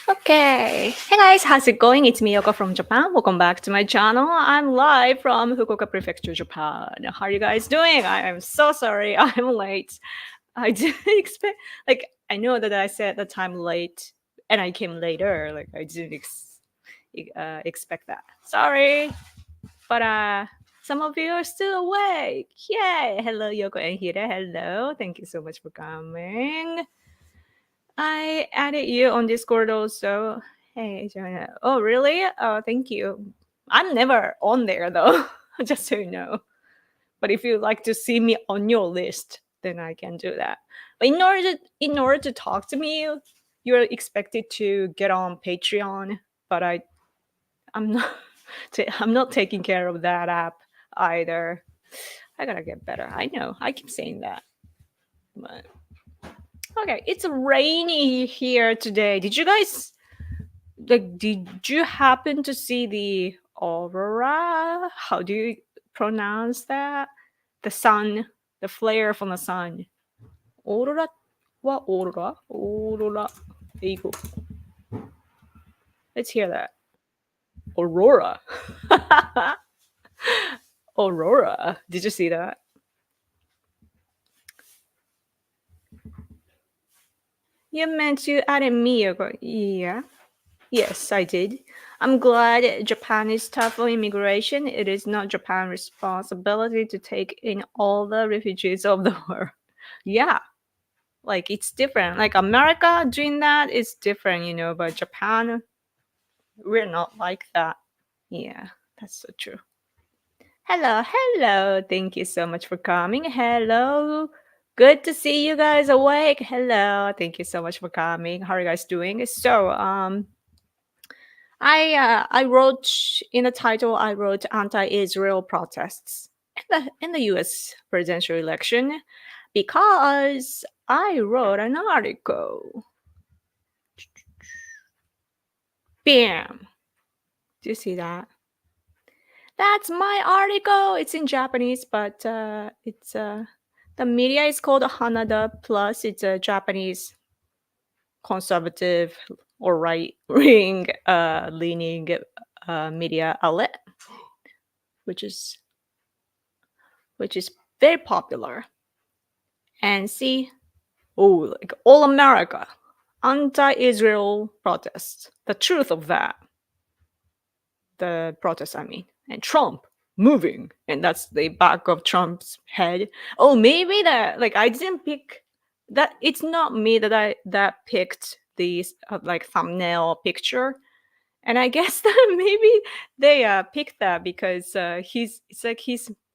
Okay. Hey guys, how's it going? It's Miyoko from Japan. Welcome back to my channel. I'm live from Fukuoka Prefecture, Japan. How are you guys doing? I am so sorry I'm late. I didn't expect, I know that I said that I'm late and I came later. I didn't expect that. Sorry. But some of you are still awake. Yay. Hello, Yoko and Hira. Hello. Thank you so much for coming. I added you on Discord also. Hey, Joanna. Oh, really? Oh, thank you. I'm never on there though, just so you know. But if you like to see me on your list, then I can do that. But in order to talk to me, you're expected to get on Patreon. But I'm not I'm not taking care of that app either. I gotta get better. I know. I keep saying that, but. Okay, it's rainy here today. Did you happen to see the aurora? How do you pronounce that? The sun, the flare from the sun. Aurora? What aurora? Aurora. Eigo. Let's hear that. Aurora. Aurora. Did you see that? You meant to add me. Yeah. Yes, I did. I'm glad Japan is tough on immigration. It is not Japan's responsibility to take in all the refugees of the world. Yeah, it's different. Like America doing that is different, but Japan, we're not like that. Yeah, that's so true. Hello. Thank you so much for coming. Hello. Good to see you guys awake. Hello. Thank you so much for coming. How are you guys doing? So, I wrote in the title. I wrote anti-Israel protests in the U.S. presidential election because I wrote an article. Bam! Do you see that? That's my article. It's in Japanese, but it's the media is called Hanada Plus. It's a Japanese conservative or right-wing leaning media outlet, which is very popular. And see, all America, anti-Israel protests. The truth of that, the protests, I mean, and Trump moving, and that's the back of Trump's head. Oh, maybe that, I didn't pick that. It's not me that picked these thumbnail picture. And I guess that maybe they picked that because he's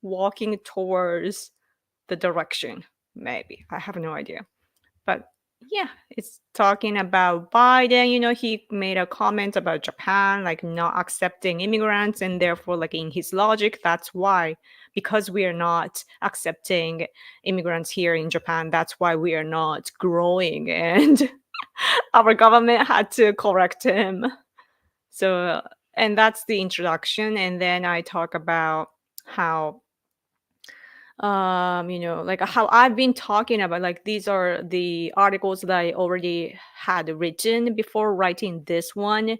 walking towards the direction. Maybe I have no idea, but yeah, it's talking about Biden. He made a comment about Japan, not accepting immigrants, and therefore, in his logic, that's why, because we are not accepting immigrants here in Japan, that's why we are not growing, and our government had to correct him. So, and that's the introduction, and then I talk about how how I've been talking about, these are the articles that I already had written before writing this one.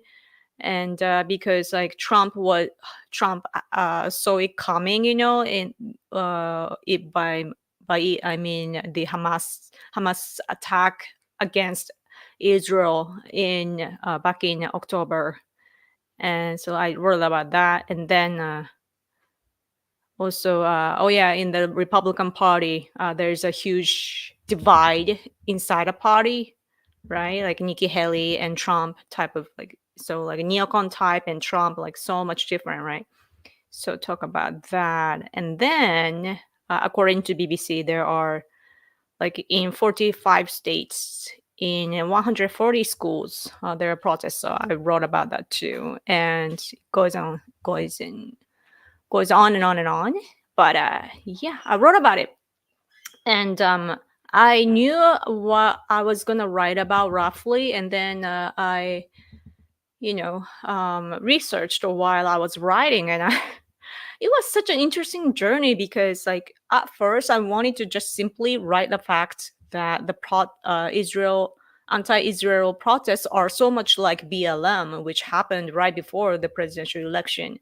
And because Trump saw it coming, in it by it, I mean the Hamas attack against Israel in back in October. And so I wrote about that. And then also, in the Republican Party, there's a huge divide inside a party, right? Like Nikki Haley and Trump type of neocon type and Trump, so much different, right? So talk about that. And then, according to BBC, there are in 45 states, in 140 schools, there are protests. So I wrote about that too, and it goes on and on and on. But yeah, I wrote about it, and I knew what I was gonna write about roughly, and then I researched while I was writing, and it was such an interesting journey because at first I wanted to just simply write the fact that the Israel anti-Israel protests are so much like BLM, which happened right before the presidential election.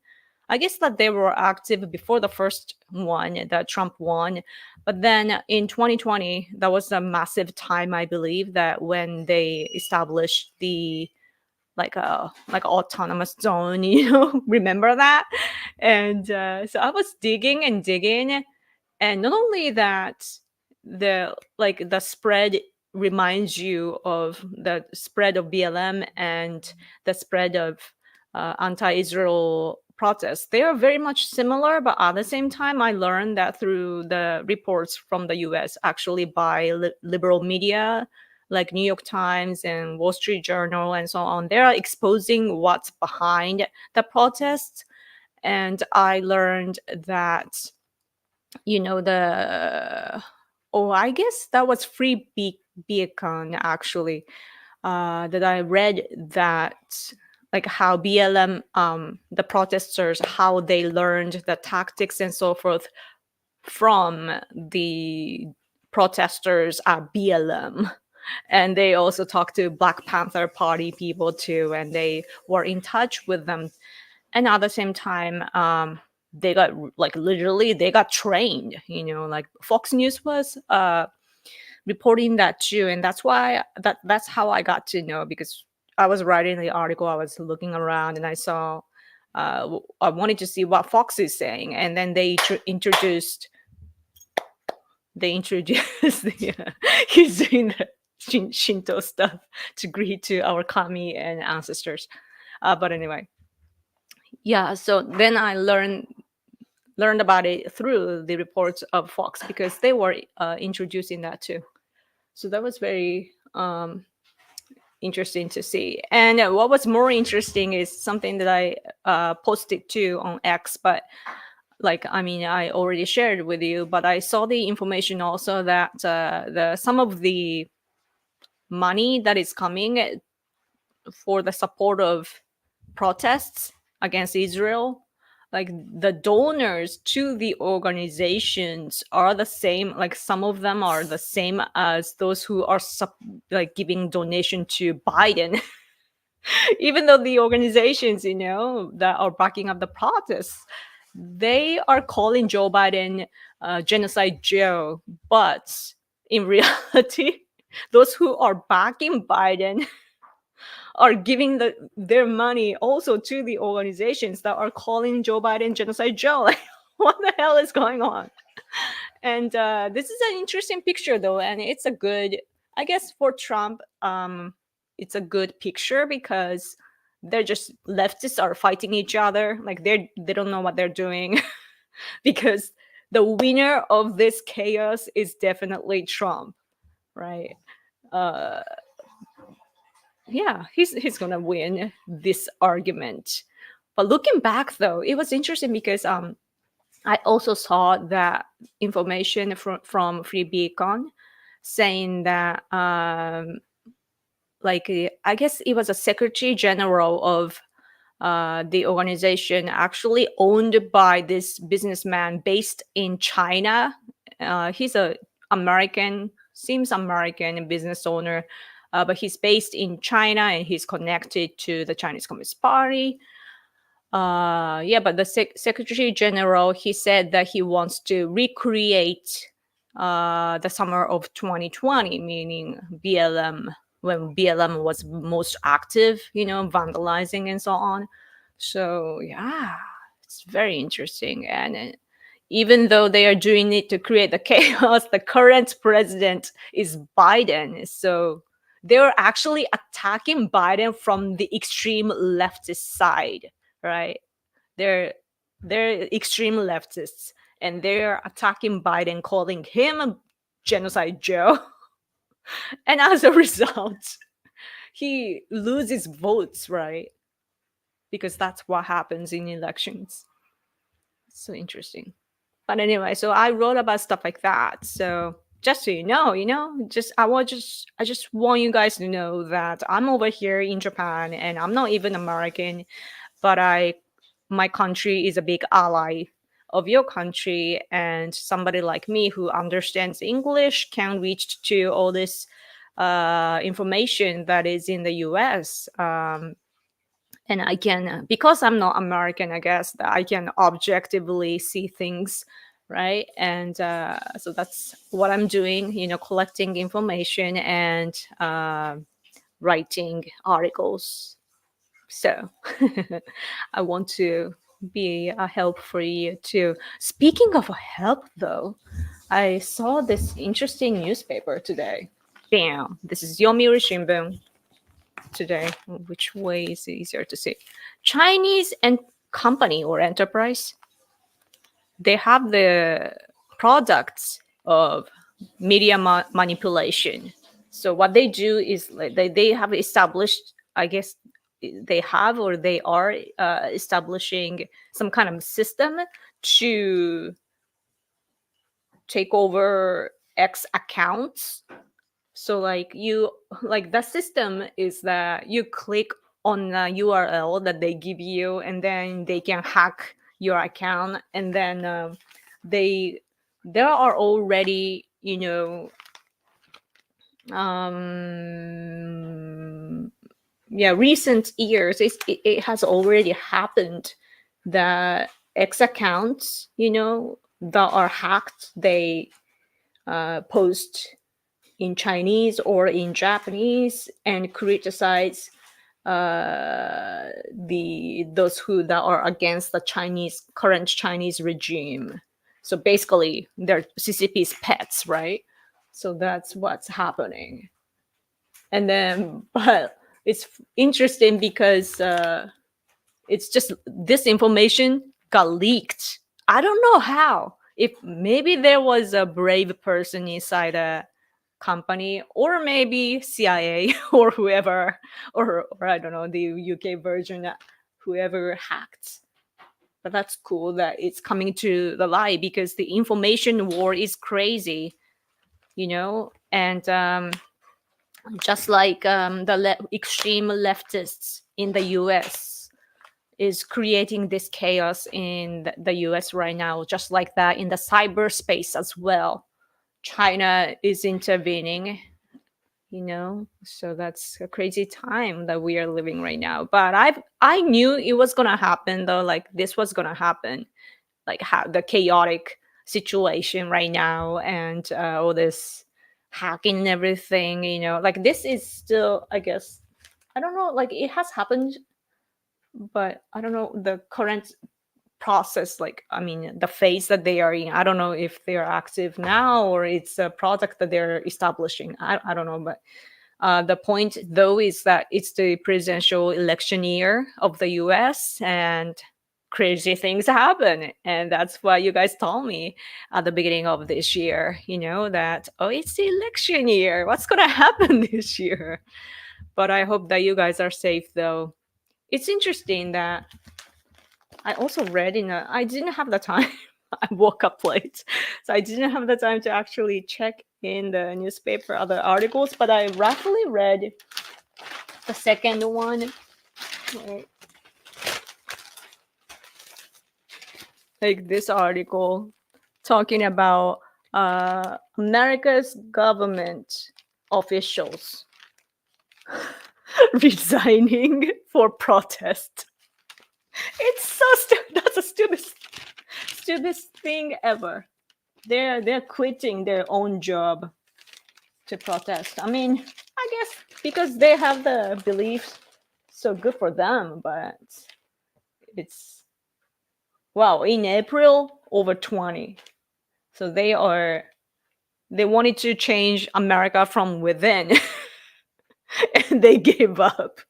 I guess that they were active before the first one that Trump won. But then in 2020, that was a massive time, I believe, that when they established the like autonomous zone, remember that? And so I was digging and digging. And not only that, the spread reminds you of the spread of BLM and the spread of anti-Israel protests. They are very much similar, but at the same time, I learned that through the reports from the US, actually by liberal media, like New York Times and Wall Street Journal and so on, they are exposing what's behind the protests. And I learned that, I guess that was Free Beacon, actually, that I read that, like how BLM, the protesters, how they learned the tactics and so forth from the protesters at BLM. And they also talked to Black Panther Party people too, and they were in touch with them. And at the same time, they got literally they got trained, like Fox News was reporting that too. And that's why that's how I got to know, because I was writing the article, I was looking around and I saw I wanted to see what Fox is saying. And then they introduced the, he's doing the Shinto stuff to greet to our kami and ancestors. But anyway, yeah, so then I learned about it through the reports of Fox, because they were introducing that too. So that was very interesting to see. And what was more interesting is something that I posted too on X, but I already shared with you, but I saw the information also that some of the money that is coming for the support of protests against Israel, like the donors to the organizations are the same, like some of them are the same as those who are giving donation to Biden. Even though the organizations, that are backing up the protests, they are calling Joe Biden Genocide Joe. But in reality, those who are backing Biden are giving their money also to the organizations that are calling Joe Biden Genocide Joe. Like, what the hell is going on? And this is an interesting picture, though, and it's a good, I guess, for Trump, it's a good picture, because they're just leftists are fighting each other. Like they don't know what they're doing, because the winner of this chaos is definitely Trump, right? Yeah, he's gonna win this argument. But looking back, though, it was interesting because I also saw that information from Free Beacon saying that I guess it was a secretary general of the organization, actually owned by this businessman based in China. He's a seems American business owner, but he's based in China and he's connected to the Chinese Communist Party. But the Secretary General, he said that he wants to recreate the summer of 2020, meaning BLM, when BLM was most active, vandalizing and so on. So yeah, it's very interesting. And even though they are doing it to create the chaos, the current president is Biden. So they're actually attacking Biden from the extreme leftist side, right? They're extreme leftists, and they're attacking Biden, calling him Genocide Joe. And as a result, he loses votes, right? Because that's what happens in elections. So interesting. But anyway, so I wrote about stuff like that. So just so you know, I just want you guys to know that I'm over here in Japan and I'm not even American, but my country is a big ally of your country, and somebody like me who understands English can reach to all this information that is in the US. And I can, because I'm not American, I guess, that I can objectively see things, right? And so that's what I'm doing, collecting information and writing articles. So I want to be a help for you too. Speaking of a help, though, I saw this interesting newspaper today. Bam! This is Yomiuri Shimbun today. Which way is it easier to see? Chinese and company or enterprise, they have the products of media manipulation. So what they do is like they have established, I guess they have or they are establishing some kind of system to take over X accounts. So like the system is that you click on a URL that they give you, and then they can hack your account, and then there are already recent years it has already happened that X accounts that are hacked, they post in Chinese or in Japanese and criticize those who that are against the current Chinese regime. So basically, they're CCP's pets, right? So that's what's happening. And then, but it's interesting because it's just this information got leaked. I don't know how. If maybe there was a brave person inside a company, or maybe CIA or whoever, or I don't know, the UK version, whoever hacked. But that's cool that it's coming to the light, because the information war is crazy, and just like the extreme leftists in the US is creating this chaos in the US right now, just like that in the cyberspace as well. China is intervening, so that's a crazy time that we are living right now. But I knew it was gonna happen, though. Like this was gonna happen, like how the chaotic situation right now, and all this hacking and everything. Like this is still, I guess, I don't know. Like it has happened, but I don't know the current process, like the phase that they are in. I don't know if they're active now or it's a product that they're establishing. I don't know, but the point though is that it's the presidential election year of the US, and crazy things happen. And that's why you guys told me at the beginning of this year, that it's the election year, what's gonna happen this year. But I hope that you guys are safe, though. It's interesting that I also read I didn't have the time. I woke up late, so I didn't have the time to actually check in the newspaper other articles, but I roughly read the second one. Wait. Like this article talking about America's government officials resigning for protest. It's so stupid. That's the stupidest thing ever. They're quitting their own job to protest. I guess because they have the beliefs, so good for them. But it's in April over 20. So they wanted to change America from within, and they gave up.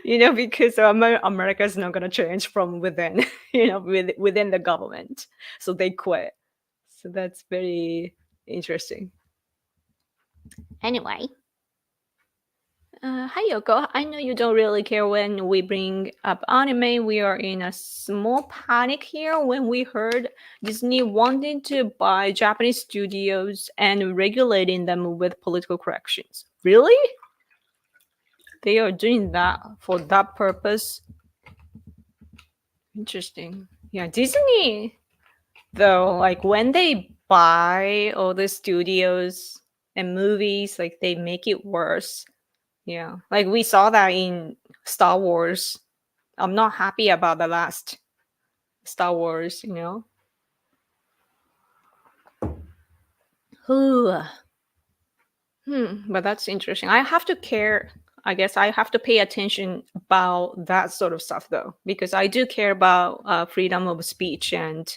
Because America is not going to change from within, within the government. So they quit. So that's very interesting. Anyway. Hi, Yoko. I know you don't really care when we bring up anime. We are in a small panic here when we heard Disney wanting to buy Japanese studios and regulating them with political corrections. Really? They are doing that for that purpose. Interesting. Yeah, Disney, though, like when they buy all the studios, and movies, like they make it worse. Yeah, like we saw that in Star Wars. I'm not happy about the last Star Wars, Ooh. But that's interesting. I have to care. I guess I have to pay attention about that sort of stuff though, because I do care about freedom of speech and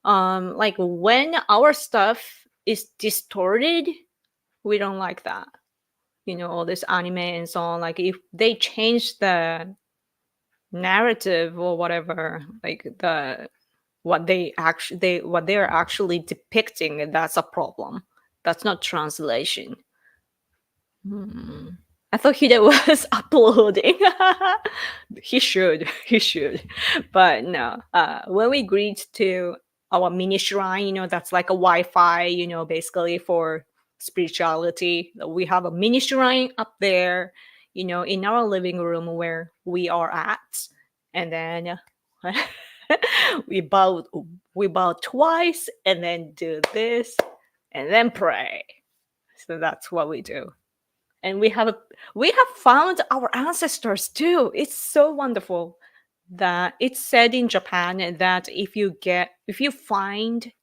like when our stuff is distorted, we don't like that. All this anime and so on. Like if they change the narrative or whatever, like what they're actually depicting, that's a problem. That's not translation. I thought Hide was uploading. He should. But no. When we agreed to our mini shrine, that's like a Wi-Fi, basically for spirituality. We have a mini shrine up there, in our living room where we are at. And then we bow twice and then do this and then pray. So that's what we do. And we have found our ancestors too. It's so wonderful that it's said in Japan that if you find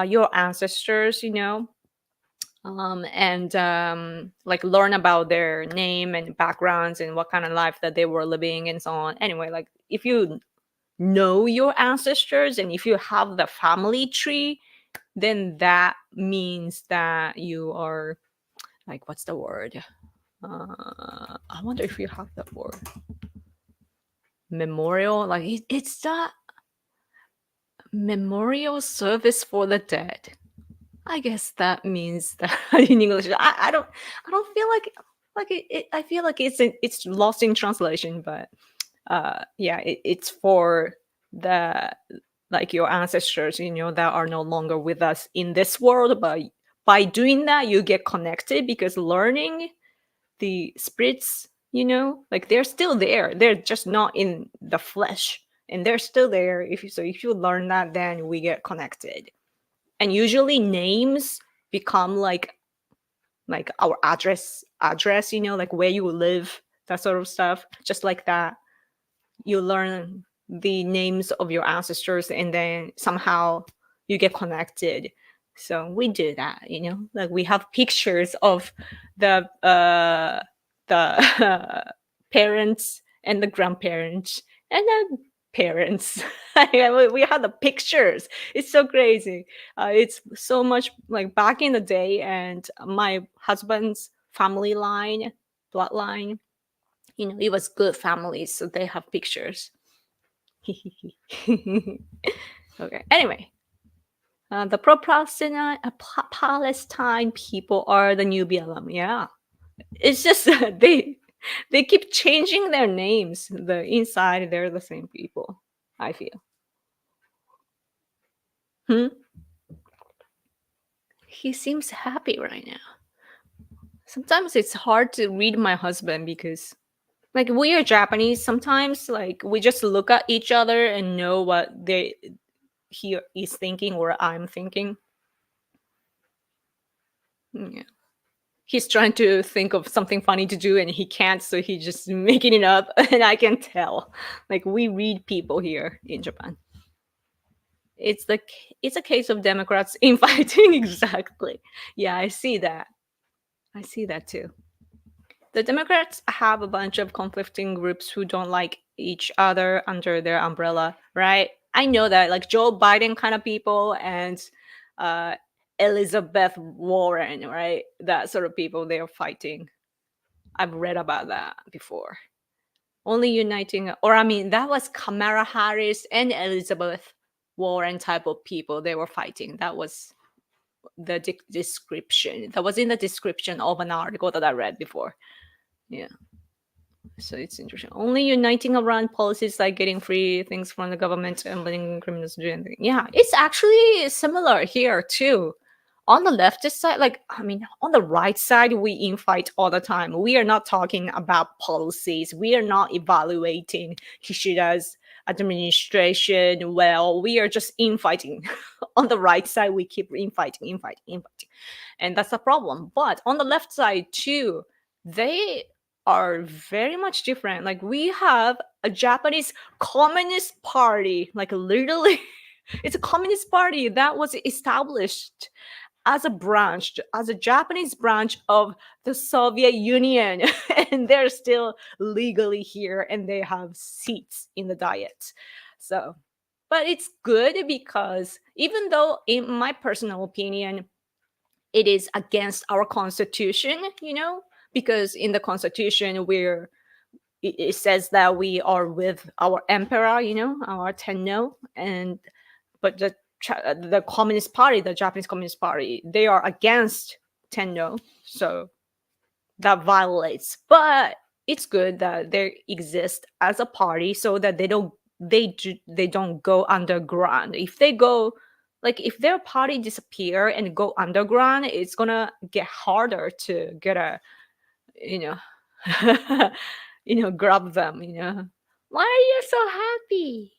your ancestors, and like learn about their name and backgrounds and what kind of life that they were living and so on. Anyway, like if you know your ancestors and if you have the family tree, then that means that you are like, what's the word? I wonder if you have that word. Memorial, like it's that memorial service for the dead. I guess that means that in English. I don't feel like it I feel like it's lost in translation, but yeah, it's for the like your ancestors, that are no longer with us in this world, but by doing that you get connected because learning the spirits, like they're still there. They're just not in the flesh and they're still there. If you learn that, then we get connected. And usually names become like our address, like where you live, that sort of stuff. Just like that, you learn the names of your ancestors and then somehow you get connected. So we do that, like we have pictures of the parents and the grandparents and the parents. We had the pictures. It's so crazy. It's so much like back in the day, and my husband's family bloodline, it was good families, so they have pictures. Okay, anyway, the Palestine people are the new BLM. Yeah, it's just they keep changing their names. The inside, they're the same people, I feel. He seems happy right now. Sometimes it's hard to read my husband because like we are Japanese, sometimes like we just look at each other and know what he is thinking or I'm thinking. Yeah. He's trying to think of something funny to do and he can't, so he's just making it up. And I can tell. Like we read people here in Japan. It's a case of Democrats infighting. Exactly. Yeah, I see that too. The Democrats have a bunch of conflicting groups who don't like each other under their umbrella, right? I know that, like Joe Biden kind of people and Elizabeth Warren, right? That sort of people, they are fighting. I've read about that before. Only uniting, or I mean, that was Kamala Harris and Elizabeth Warren type of people. They were fighting. That was the description. That was in the description of an article that I read before. Yeah. So it's interesting. Only uniting around policies like getting free things from the government and letting criminals do anything. Yeah, it's actually similar here too. On the leftist side, like, I mean, on the right side, we infight all the time. We are not talking about policies. We are not evaluating Kishida's administration, well, we are just infighting. On the right side, we keep infighting. And that's a problem. But on the left side too, they are very much different. Like we have a Japanese Communist Party, like literally, it's a Communist Party that was established as a Japanese branch of the Soviet Union, and they're still legally here and they have seats in the Diet. So, but it's good because even though, in my personal opinion, it is against our constitution, because in the constitution it says that we are with our emperor, our tenno, but the Communist Party, the Japanese Communist Party, they are against tenno, so that violates. But it's good that they exist as a party so that they don't go underground. If they go, like if their party disappear and go underground, it's gonna get harder to get a, grab them. Why are you so happy?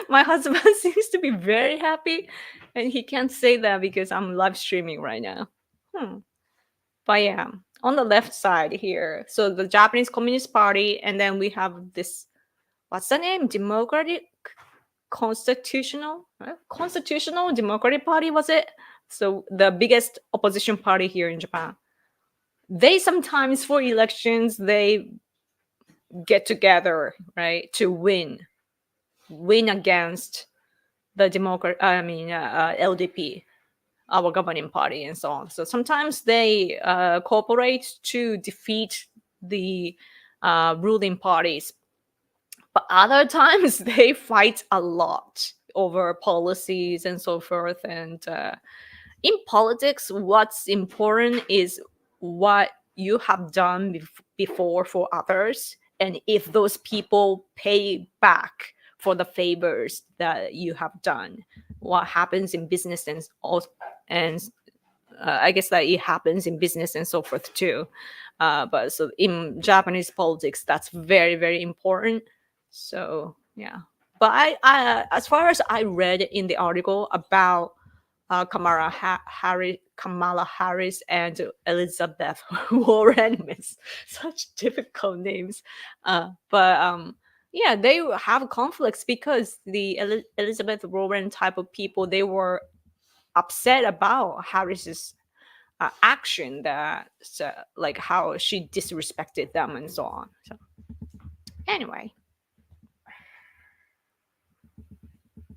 My husband seems to be very happy, and he can't say that because I'm live streaming right now. But yeah, on the left side here, so the Japanese Communist Party, and then we have this, what's the name? Constitutional Democratic Party, was it? So the biggest opposition party here in Japan. They sometimes, for elections, they get together, right, to win against the LDP, our governing party, and so on. So sometimes they cooperate to defeat the ruling parties, but other times they fight a lot over policies and so forth. And in politics, what's important is what you have done before for others, and if those people pay back for the favors that you have done. What happens in business and I guess that it happens in business and so forth too. But so in Japanese politics, that's very, very important. So yeah. But I as far as I read in the article about Kamala Harris and Elizabeth Warren, such difficult names. Yeah, they have conflicts because the Elizabeth Warren type of people, they were upset about Harris's action, that like how she disrespected them and so on. So anyway,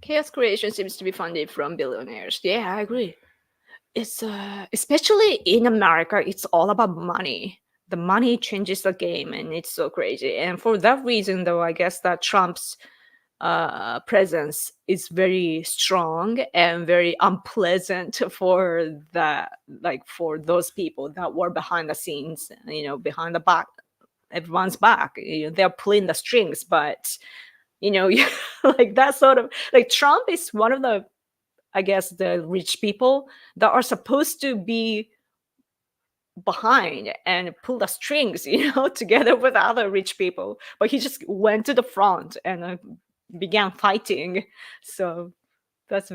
chaos creation seems to be funded from billionaires. Yeah, I agree. It's especially in America, it's all about money. The money changes the game, and it's so crazy. And for that reason, though, I guess that Trump's presence is very strong and very unpleasant for for those people that were behind the scenes, behind the back, everyone's back. They're pulling the strings, but like that sort of, like, Trump is one of the, I guess, the rich people that are supposed to be behind and pull the strings, together with other rich people. But he just went to the front and began fighting. So that's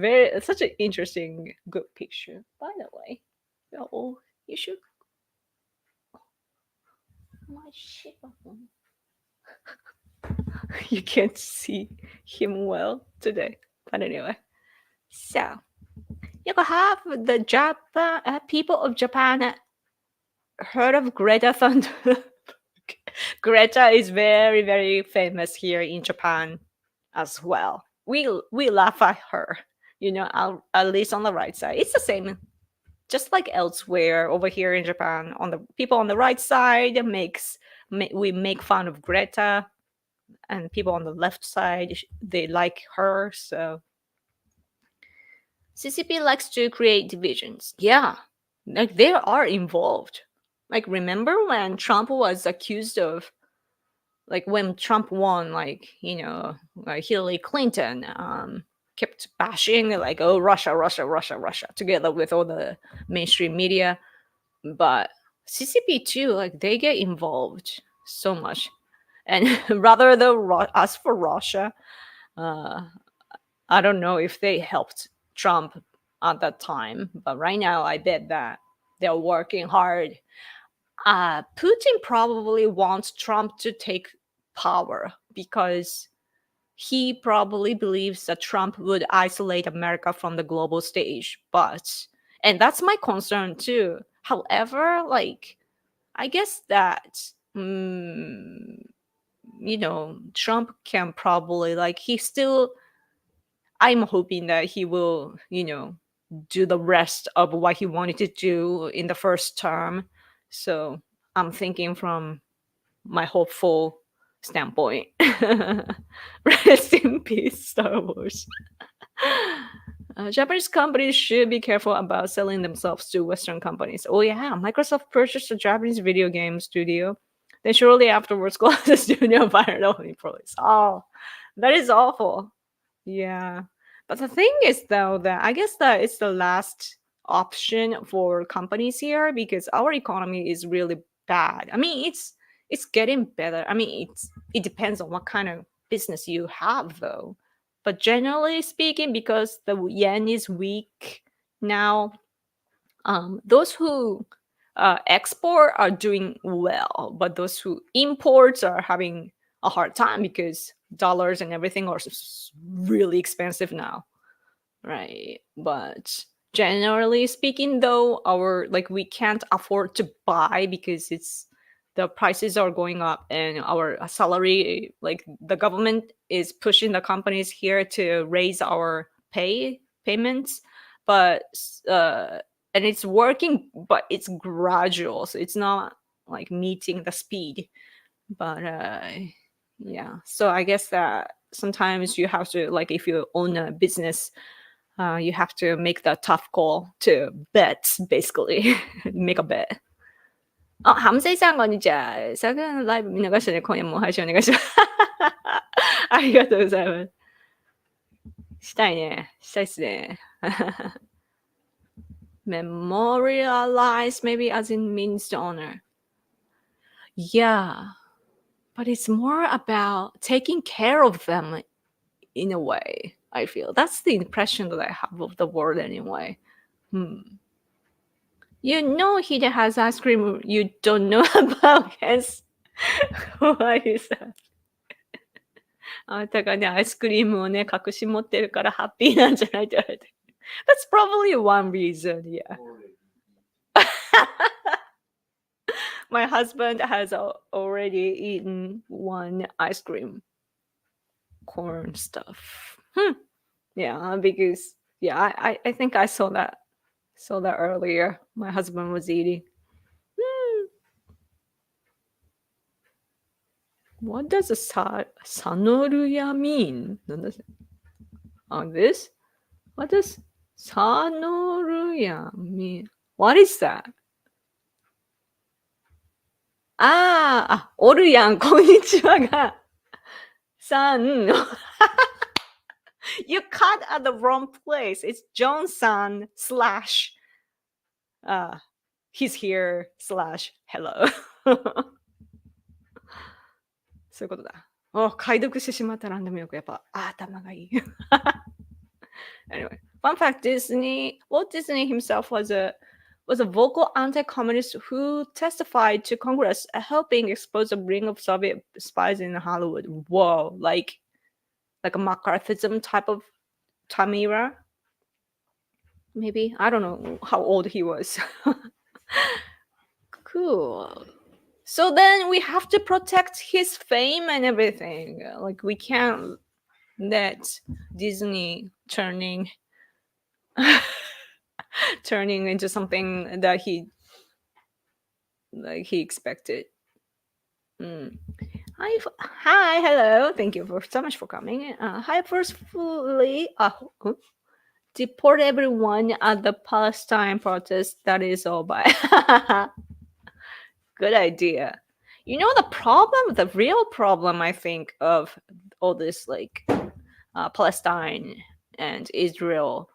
such an interesting, good picture. By the way, you should. My shit. You can't see him well today. But anyway. So, have the people of Japan heard of Greta Thunberg? Greta is very, very famous here in Japan as well. We laugh at her, at least on the right side. It's the same, just like elsewhere over here in Japan. On the people on the right side we make fun of Greta, and people on the left side, they like her. So CCP likes to create divisions. Yeah, like they are involved. Like, remember when Trump was accused of, like when Trump won, Hillary Clinton kept bashing like, oh, Russia, together with all the mainstream media. But CCP too, like they get involved so much. And rather than as for Russia, I don't know if they helped Trump at that time, but right now I bet that they're working hard. Putin probably wants Trump to take power because he probably believes that Trump would isolate America from the global stage. And that's my concern too. However, like, I guess that, Trump can probably, like, I'm hoping that he will, do the rest of what he wanted to do in the first term. So I'm thinking from my hopeful standpoint. Rest in peace, Star Wars. Japanese companies should be careful about selling themselves to Western companies. Oh yeah, Microsoft purchased a Japanese video game studio. Then shortly afterwards closed the studio and fired all employees. Oh, that is awful. Yeah. But the thing is, though, that I guess that it's the last option for companies here because our economy is really bad. I mean, it's getting better. I mean, it depends on what kind of business you have, though. But generally speaking, because the yen is weak now, those who export are doing well, but those who import are having a hard time because dollars and everything are really expensive now, right? But generally speaking, though, we can't afford to buy because the prices are going up and our salary, like the government is pushing the companies here to raise our payments, but and it's working, but it's gradual, so it's not like meeting the speed. But yeah, so I guess that sometimes you have to, like, if you own a business, you have to make the tough call to bet, basically. Make a bet. あ、ハムセイさん、こんにちは。昨夜のライブ見逃したので、今夜も配信お願いします。ありがとうございます。したいね。したいっすね。Memorialize, maybe as in means to honor. Yeah. But it's more about taking care of them in a way, I feel. That's the impression that I have of the word anyway. You know he has ice cream you don't know about, yes. Why is that? あなたがね、アイスクリームをね、隠し持ってるからハッピーなんじゃないって言われて。That's probably one reason, yeah. My husband has already eaten one ice cream corn stuff. Yeah, because I think I saw that earlier. My husband was eating. What does Sanoruya mean? This? What does Sanoruya mean? What is that? おるやん、こんにちはが。You cut at the wrong place. It's John-san / he's here / hello. そういうことだ。解読してしまったら何でもよくやっぱ頭がいい。Anyway, fun fact: Walt Disney himself was a vocal anti-communist who testified to Congress, helping expose a ring of Soviet spies in Hollywood. Whoa, like a McCarthyism type of time era. Maybe, I don't know how old he was. Cool. So then we have to protect his fame and everything. Like, we can't let Disney turning into something that he expected. Hi, hello. Thank you so much for coming. Hi, forcefully deport everyone at the Palestine protest. That is all by. Good idea. You know, the real problem, I think, of all this, like, Palestine and Israel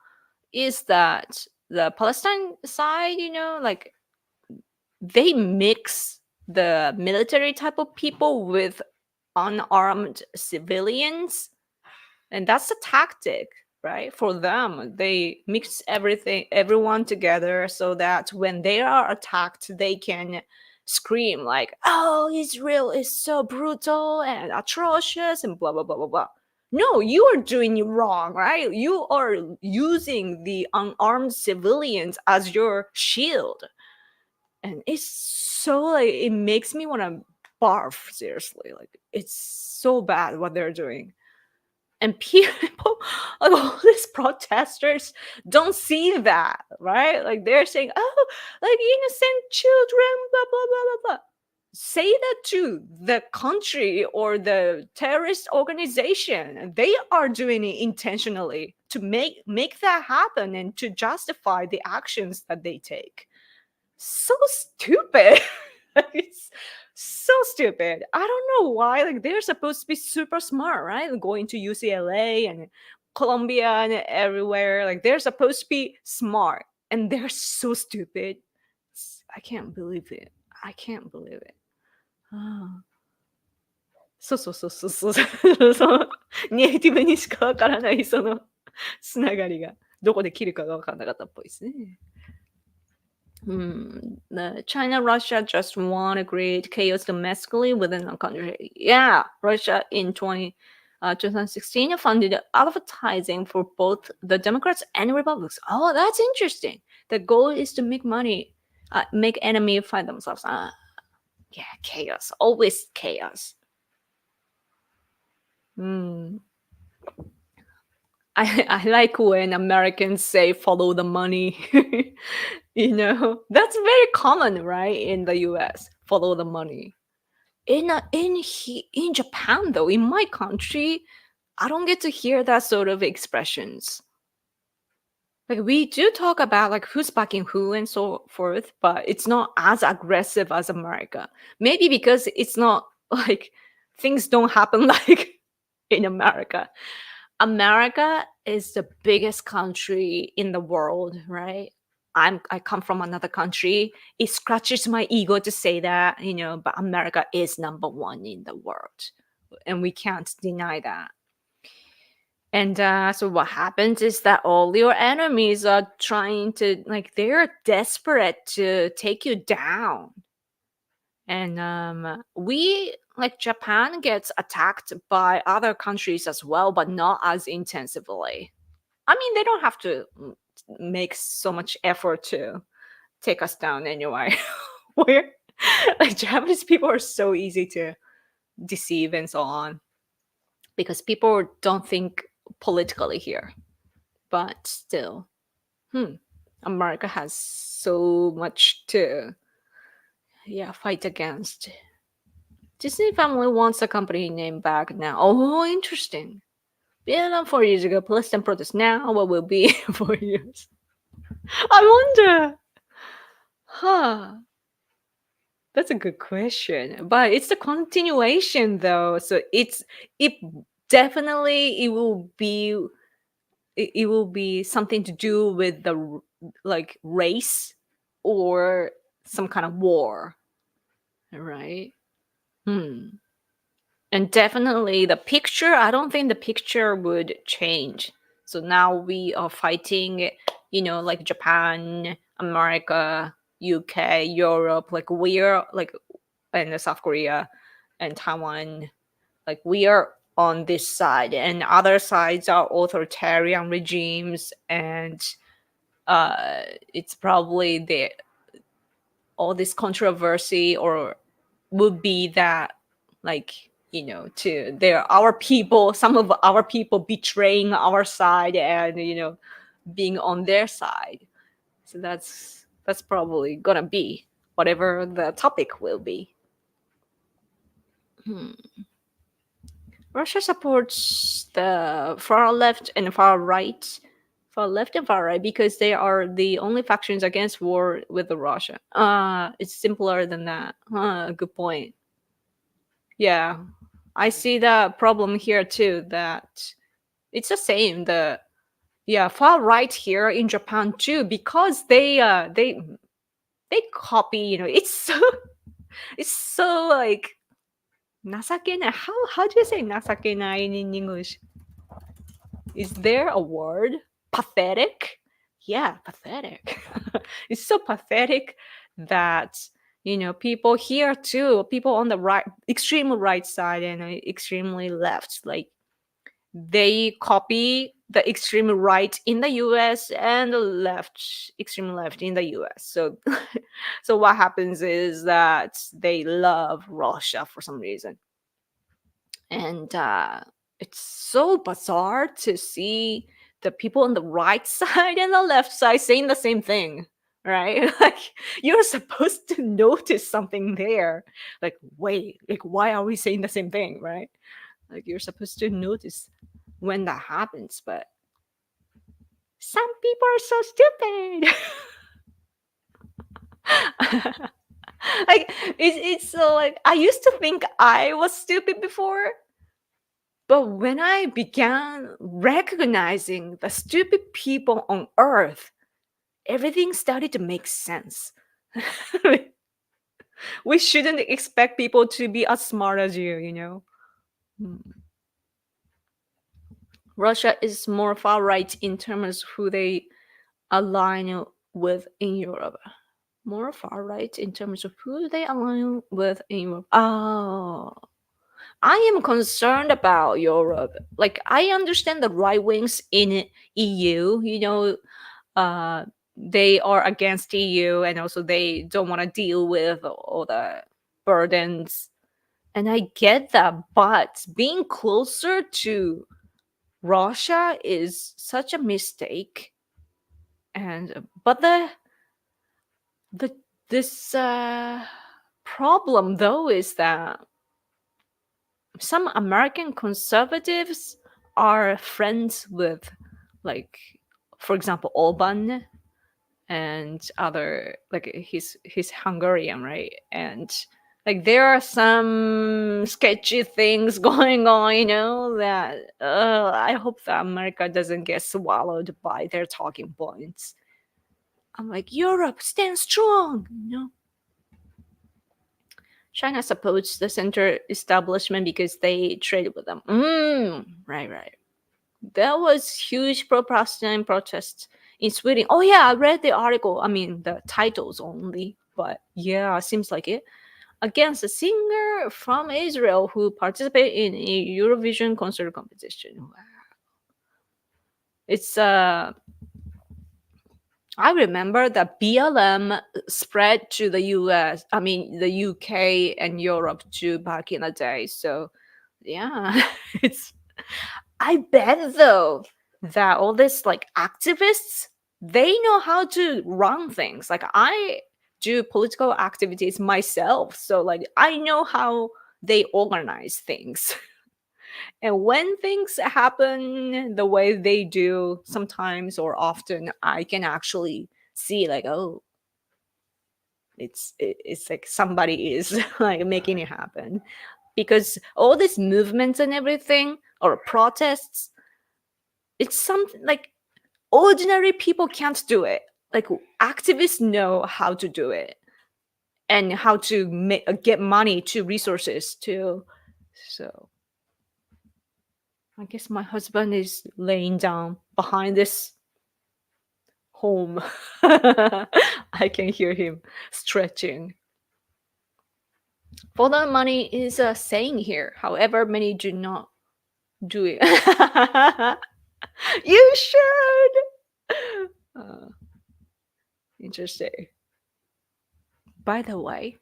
is that the Palestine side, like, they mix the military type of people with unarmed civilians, and that's the tactic, right? For them, they mix everyone together so that when they are attacked, they can scream like, "Oh, Israel is so brutal and atrocious," and blah blah blah blah blah. No, you are doing it wrong, right? You are using the unarmed civilians as your shield, and it's so like it makes me want to barf. Seriously, like it's so bad what they're doing. And people, like all these protesters, don't see that, right? Like they're saying, "Oh, like innocent children," blah blah blah blah blah. Say that to the country or the terrorist organization. They are doing it intentionally to make that happen and to justify the actions that they take. So stupid. Like, it's so stupid. I don't know why. Like they're supposed to be super smart, right? Going to UCLA and Columbia and everywhere. Like they're supposed to be smart, and they're so stupid. I can't believe it. I can't believe it. そうそうそうそうそう。そのネイティブにしかわからないそのつながりがどこで切るかがわからなかったっぽいですね。The China, Russia just want to create chaos domestically within a country. Yeah, Russia in 2016 funded advertising for both the Democrats and Republicans. Oh, that's interesting. The goal is to make money, make enemy fight themselves. Yeah, chaos. Always chaos. I like when Americans say follow the money. That's very common, right? In the US, follow the money. In Japan, though, in my country, I don't get to hear that sort of expressions. Like we do talk about like who's backing who and so forth, but it's not as aggressive as America. Maybe because it's not like things don't happen like in America. America is the biggest country in the world, right? I come from another country. It scratches my ego to say that, but America is number one in the world, and we can't deny that. And so what happens is that all your enemies are trying to they're desperate to take you down. And we Japan gets attacked by other countries as well, but not as intensively. I mean, they don't have to make so much effort to take us down anyway. We're Japanese people are so easy to deceive and so on because people don't think politically here. But still, America has so much to fight against. Disney family wants the company name back now. Oh, interesting. Vietnam 4 years ago, Palestine protest. Now what will be 4 years? I wonder. That's a good question. But it's the continuation though. So it definitely will be something to do with the race or some kind of war. Right? And definitely the picture, I don't think the picture would change. So now we are fighting, like Japan, America, UK, Europe, we're and South Korea and Taiwan, we are on this side, and other sides are authoritarian regimes, and it's probably all this controversy or would be that our people, some of our people betraying our side and being on their side. So that's probably gonna be whatever the topic will be. Russia supports the far left and far right, because they are the only factions against war with Russia. It's simpler than that. Good point. Yeah, I see the problem here too, that it's the same. The far right here in Japan too, because they copy, it's so nasakenai. How do you say nasakenai in English? Is there a word? Pathetic? Yeah, pathetic. It's so pathetic that people here too, people on the right, extreme right side and extremely left, like they copy the extreme right in the US and the extreme left in the US. So so what happens is that they love Russia for some reason. And it's so bizarre to see the people on the right side and the left side saying the same thing, right? Like you're supposed to notice something there. Like, wait, like why are we saying the same thing, right? Like you're supposed to notice when that happens, but some people are so stupid. Like it's so like I used to think I was stupid before, but when I began recognizing the stupid people on earth, everything started to make sense. We shouldn't expect people to be as smart as you. Russia is more far right in terms of who they align with in Europe. More far right in terms of who they align with in Europe. Oh, I am concerned about Europe. Like I understand the right wings in EU. They are against EU, and also they don't want to deal with all the burdens. And I get that, but being closer to Russia is such a mistake. And but this problem though is that some American conservatives are friends with, like, for example, Orban and other, like he's Hungarian, right? And like there are some sketchy things going on, that I hope that America doesn't get swallowed by their talking points. I'm like, Europe, stand strong. China supports the center establishment because they trade with them. Right. There was huge pro-Palestine protests in Sweden. Oh yeah, I read the article. I mean, the titles only, but yeah, seems like it. Against a singer from Israel who participated in a Eurovision concert competition. Wow. It's I remember that BLM spread to the US, I mean the UK and Europe too back in the day. So yeah, it's I bet though that all this like activists, they know how to run things. Like I do political activities myself, so like I know how they organize things. And when things happen the way they do sometimes or often, I can actually see like, oh, it's like somebody is like making it happen. Because all these movements and everything or protests, it's something like ordinary people can't do it. Like activists know how to do it and how to get money to resources too. So I guess my husband is laying down behind this home. I can hear him stretching. For the money is a saying here. However, many do not do it. You should. Interesting. By the way,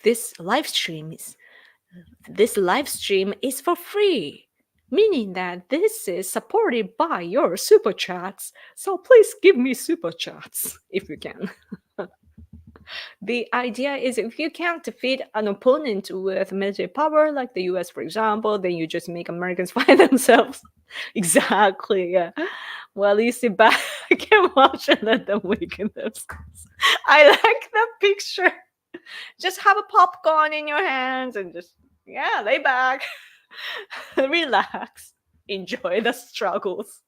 this live stream is for free, meaning that this is supported by your super chats. So please give me super chats if you can. The idea is if you can't defeat an opponent with military power, like the US, for example, then you just make Americans fight themselves. Exactly, yeah. Well, you sit back and watch and let them weaken themselves. I like that picture. Just have a popcorn in your hands and just, yeah, lay back, relax, enjoy the struggles.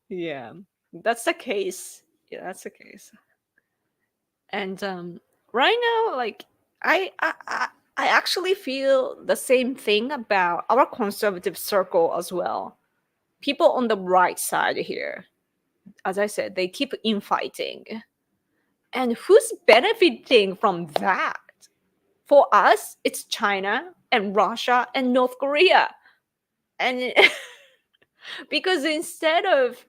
Yeah, that's the case. Yeah, that's the case. And right now, like I actually feel the same thing about our conservative circle as well. People on the right side here, as I said, they keep infighting. And who's benefiting from that? For us, it's China and Russia and North Korea. And because instead of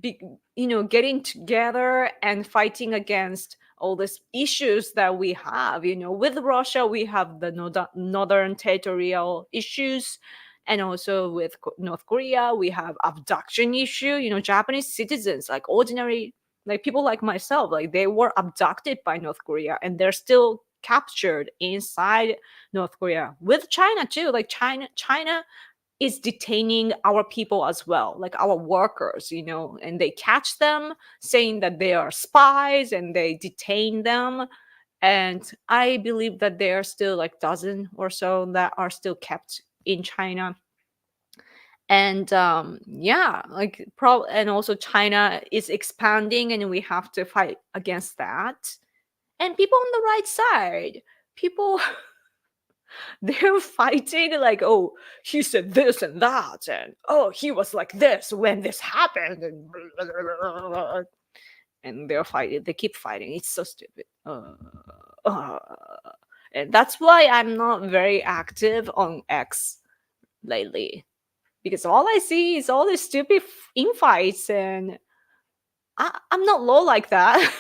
getting together and fighting against all these issues that we have, with Russia, we have the northern territorial issues. And also with North Korea, we have abduction issue. Japanese citizens, like ordinary, like people like myself, like they were abducted by North Korea and they're still captured inside North Korea. With China too, like China is detaining our people as well, like our workers, and they catch them saying that they are spies and they detain them. And I believe that there are still like dozen or so that are still kept in China. And yeah, like and also China is expanding and we have to fight against that. And people on the right side, people they're fighting like, oh, he said this and that, and oh, he was like this when this happened, and blah, blah, blah, and they're fighting. They keep fighting. It's so stupid. Uh. And that's why I'm not very active on X lately, because all I see is all these stupid infights, and I'm not low like that.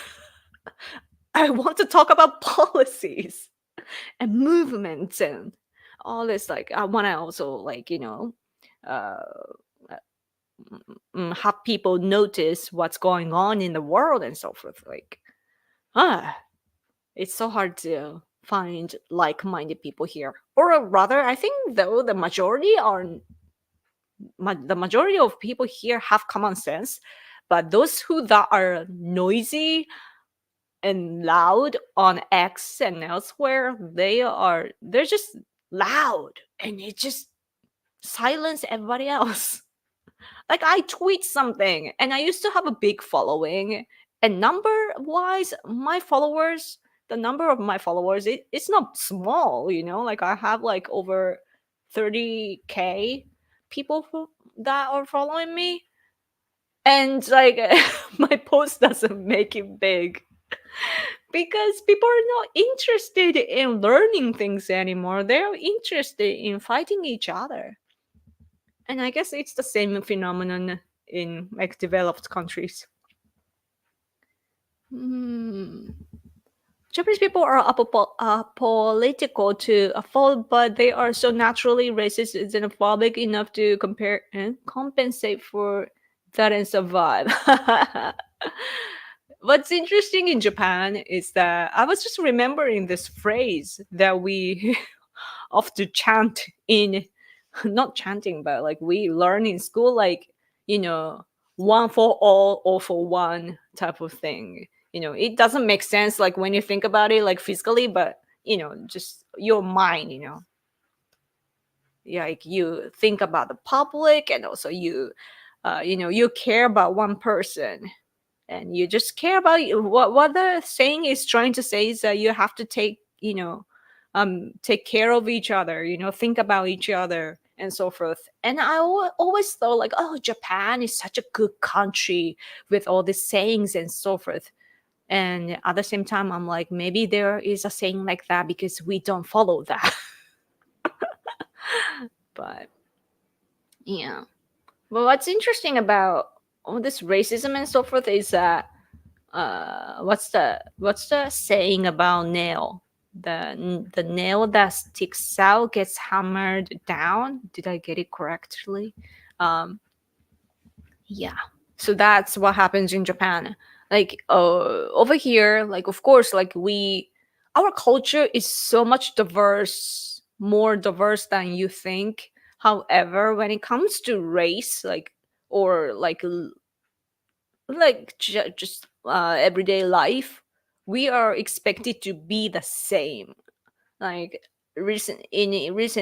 I want to talk about policies and movements and all this. Like I want to also like uh, have people notice what's going on in the world and so forth. Like it's so hard to find like-minded people here, or rather I think though the majority of people here have common sense, but those who that are noisy and loud on X and elsewhere, they're just loud and it just silence everybody else. Like I tweet something and I used to have a big following, and number wise the number of my followers, it's not small, like I have like over 30K people that are following me, and like my post doesn't make it big because people are not interested in learning things anymore. They're interested in fighting each other. And I guess it's the same phenomenon in like developed countries. Japanese people are political to a fault, but they are so naturally racist and xenophobic enough to compensate for that and survive. What's interesting in Japan is that I was just remembering this phrase that we often chant in, not chanting, but like we learn in school, like, one for all for one type of thing. It doesn't make sense like when you think about it like physically, but just your mind, like you think about the public, and also you care about one person, and you just care about what the saying is trying to say is that you have to take care of each other, think about each other and so forth. And I always thought like, oh, Japan is such a good country with all these sayings and so forth. And at the same time, I'm like, maybe there is a saying like that because we don't follow that. But yeah. But what's interesting about all this racism and so forth is that what's the saying about nail? The nail that sticks out gets hammered down. Did I get it correctly? Yeah. So that's what happens in Japan. Like over here, like of course, like our culture is so much diverse, more diverse than you think. However, when it comes to race, like or just everyday life, we are expected to be the same. Like in recent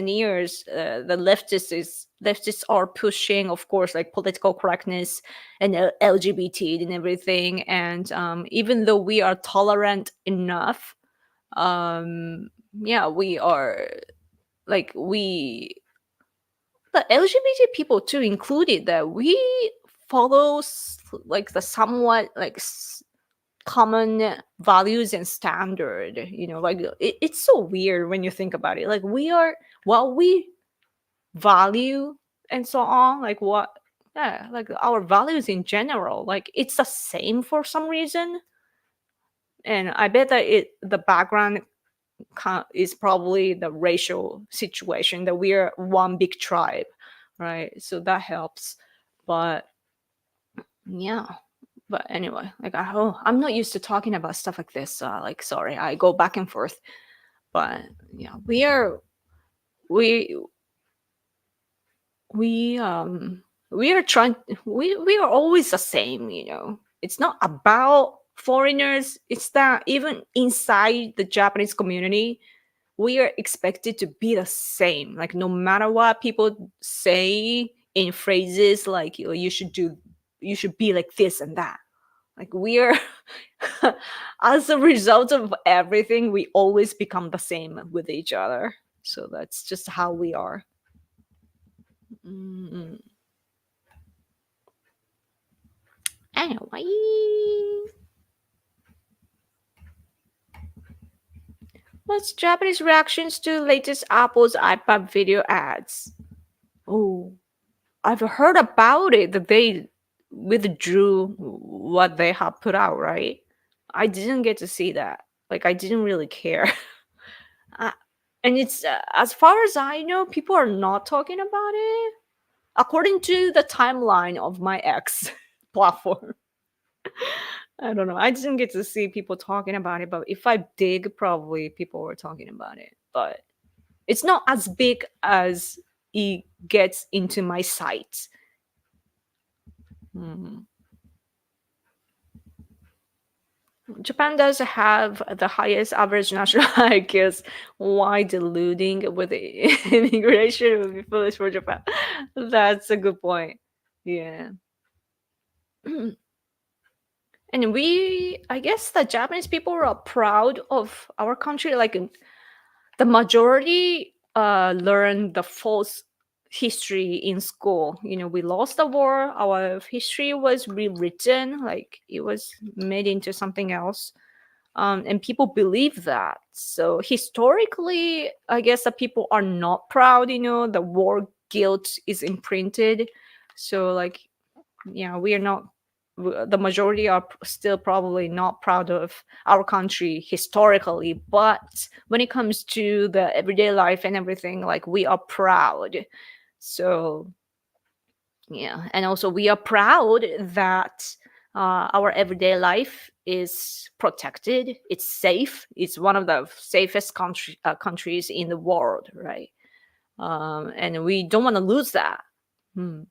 years, the leftists are pushing, of course, like political correctness and LGBT and everything. And even though we are tolerant enough, Yeah, we are like we the LGBT people too included, that we follow like the somewhat like common values and standard, like it's so weird when you think about it. Like we are what we value and so on, like what, yeah, like our values in general, like it's the same for some reason. And I bet that the background is probably the racial situation, that we're one big tribe, right? So that helps. But yeah, but anyway, like I'm not used to talking about stuff like this, like sorry, I go back and forth. But yeah, we we are trying, we are always the same, it's not about foreigners, it's that even inside the Japanese community we are expected to be the same. Like no matter what people say in phrases like you should do, you should be like this and that. Like we are, as a result of everything, we always become the same with each other. So that's just how we are. Mm. Anyway, what's Japanese reactions to latest Apple's iPad video ads? Oh, I've heard about it, that they withdrew what they have put out, right? I didn't get to see that. Like, I didn't really care. uh, and it's, as far as I know, people are not talking about it, according to the timeline of my X platform. I don't know. I didn't get to see people talking about it, but if I dig, probably people were talking about it. But it's not as big as it gets into my site. Hmm. Japan does have the highest average national IQs. Why deluding with immigration would be foolish for Japan? That's a good point. Yeah. And I guess the Japanese people are proud of our country. Like the majority learn the false history in school. We lost the war. Our history was rewritten. Like it was made into something else. And people believe that. So historically, I guess that people are not proud. The war guilt is imprinted. So like, yeah, we are not. The majority are still probably not proud of our country historically, but when it comes to the everyday life and everything, like we are proud. So yeah, and also we are proud that our everyday life is protected. It's safe. It's one of the safest countries in the world, right? And we don't want to lose that. Hmm.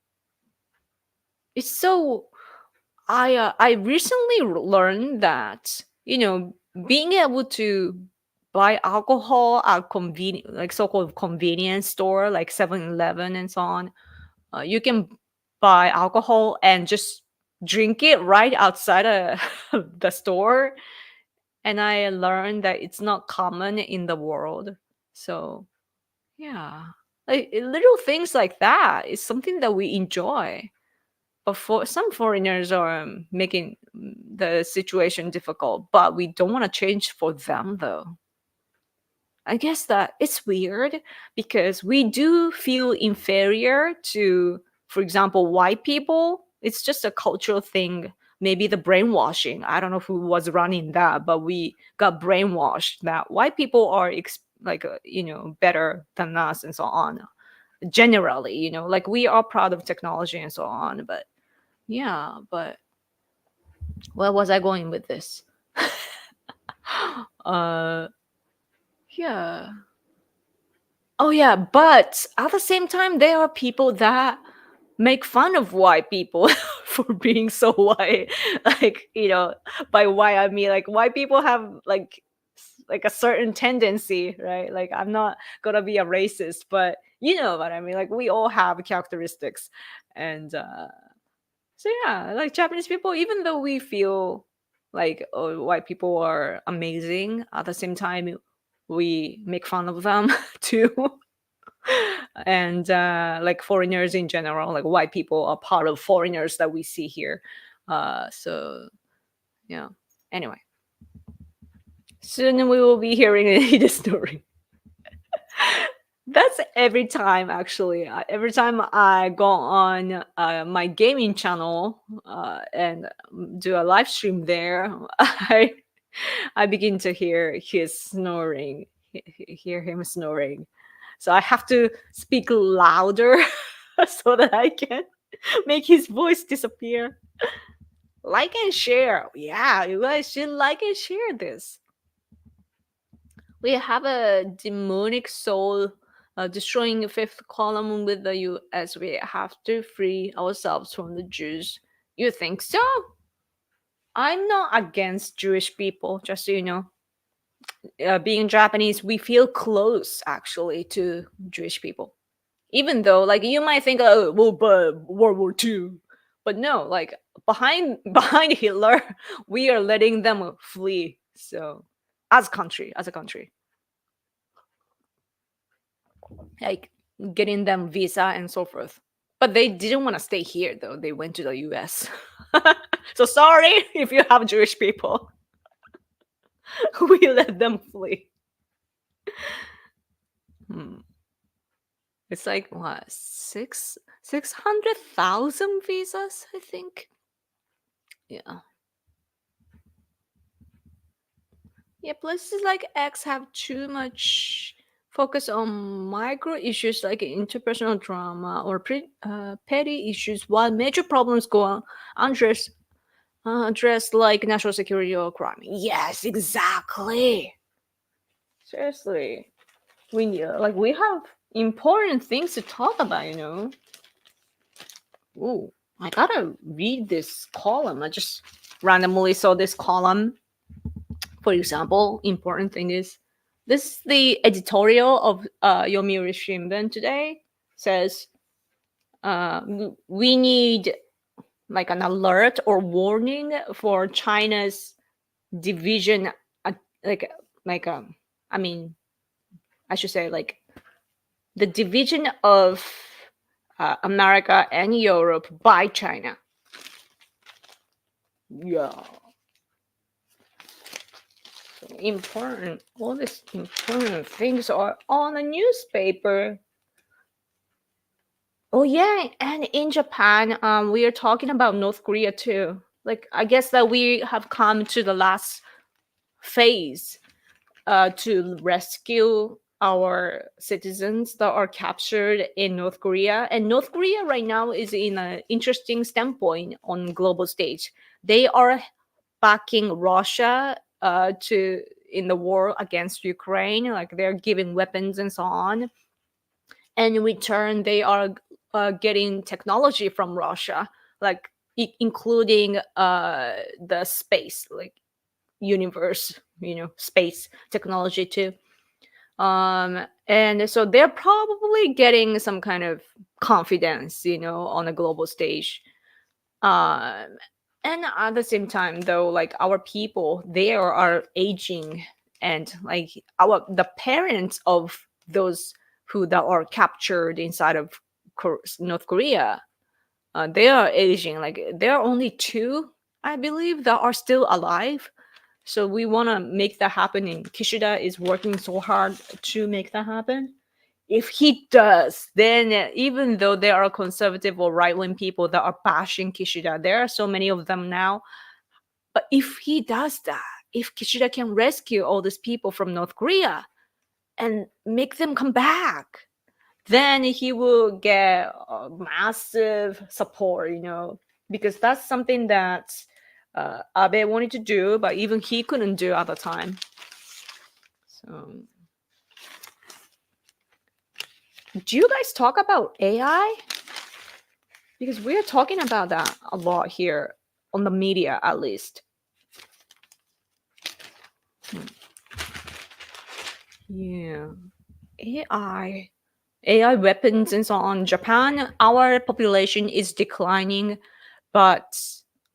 It's so. I recently learned that being able to buy alcohol at convenient, like so-called convenience store like 7-Eleven and so on, you can buy alcohol and just drink it right outside the store. And I learned that it's not common in the world. So yeah, like little things like that is something that we enjoy. But for some foreigners are making the situation difficult, but we don't want to change for them though. I guess that it's weird because we do feel inferior to, for example, white people. It's just a cultural thing. Maybe the brainwashing. I don't know who was running that, but we got brainwashed that white people are better than us and so on. Generally, like we are proud of technology and so on. But yeah, but where was I going with this? uh, yeah. Oh yeah, but at the same time, there are people that make fun of white people for being so white. Like, by white I mean like white people have like a certain tendency, right? Like I'm not gonna be a racist, but you know what I mean. Like we all have characteristics, and so yeah, like Japanese people, even though we feel like white people are amazing. At the same time, we make fun of them too. And like foreigners in general, like white people are part of foreigners that we see here. So yeah. Anyway, soon we will be hearing the story. That's every time, actually. Every time I go on my gaming channel and do a live stream there, I begin to hear his snoring, hear him snoring. So I have to speak louder so that I can make his voice disappear. Like and share. Yeah, you guys should like and share this. We have a demonic soul destroying the fifth column with the US. We have to free ourselves from the Jews. You think so? I'm not against Jewish people, just so you know. Being Japanese, we feel close actually to Jewish people. Even though, like, you might think, oh, well, but World War II. But no, like, behind Hitler, we are letting them flee. So, as a country, like getting them visa and so forth. But they didn't want to stay here though. They went to the US. So sorry if you have Jewish people. We let them flee. It's like what, 600,000 visas, I think. Yeah. Yeah, places like X have too much focus on micro issues like interpersonal drama or petty issues, while major problems go unaddressed, addressed like national security or crime. Yes, exactly. Seriously, we have important things to talk about, you know. Ooh, I gotta read this column. I just randomly saw this column. For example, important thing is this is the editorial of Yomiuri Shimbun today. Says we need like an alert or warning for China's division, I mean, I should say like the division of America and Europe by China. Yeah. Important, all these important things are on a newspaper. Oh yeah, and in Japan, we are talking about North Korea too. Like, I guess that we have come to the last phase to rescue our citizens that are captured in North Korea. And North Korea right now is in an interesting standpoint on global stage. They are backing Russia to in the war against Ukraine. Like, they're giving weapons and so on. And in return, they are getting technology from Russia, like including the space, like universe, you know, space technology too. And so they're probably getting some kind of confidence, you know, on a global stage. And at the same time, though, like our people, they are aging, and like the parents of those who that are captured inside of North Korea, they are aging. Like, there are only two, I believe, that are still alive. So we want to make that happen, and Kishida is working so hard to make that happen. If he does, then even though there are conservative or right-wing people that are bashing Kishida, there are so many of them now. But if he does that, if Kishida can rescue all these people from North Korea and make them come back, then he will get massive support, you know, because that's something that Abe wanted to do, but even he couldn't do at the time. So, do you guys talk about AI? Because we're talking about that a lot here on the media, at least. Yeah. AI weapons and so on. Japan, our population is declining, but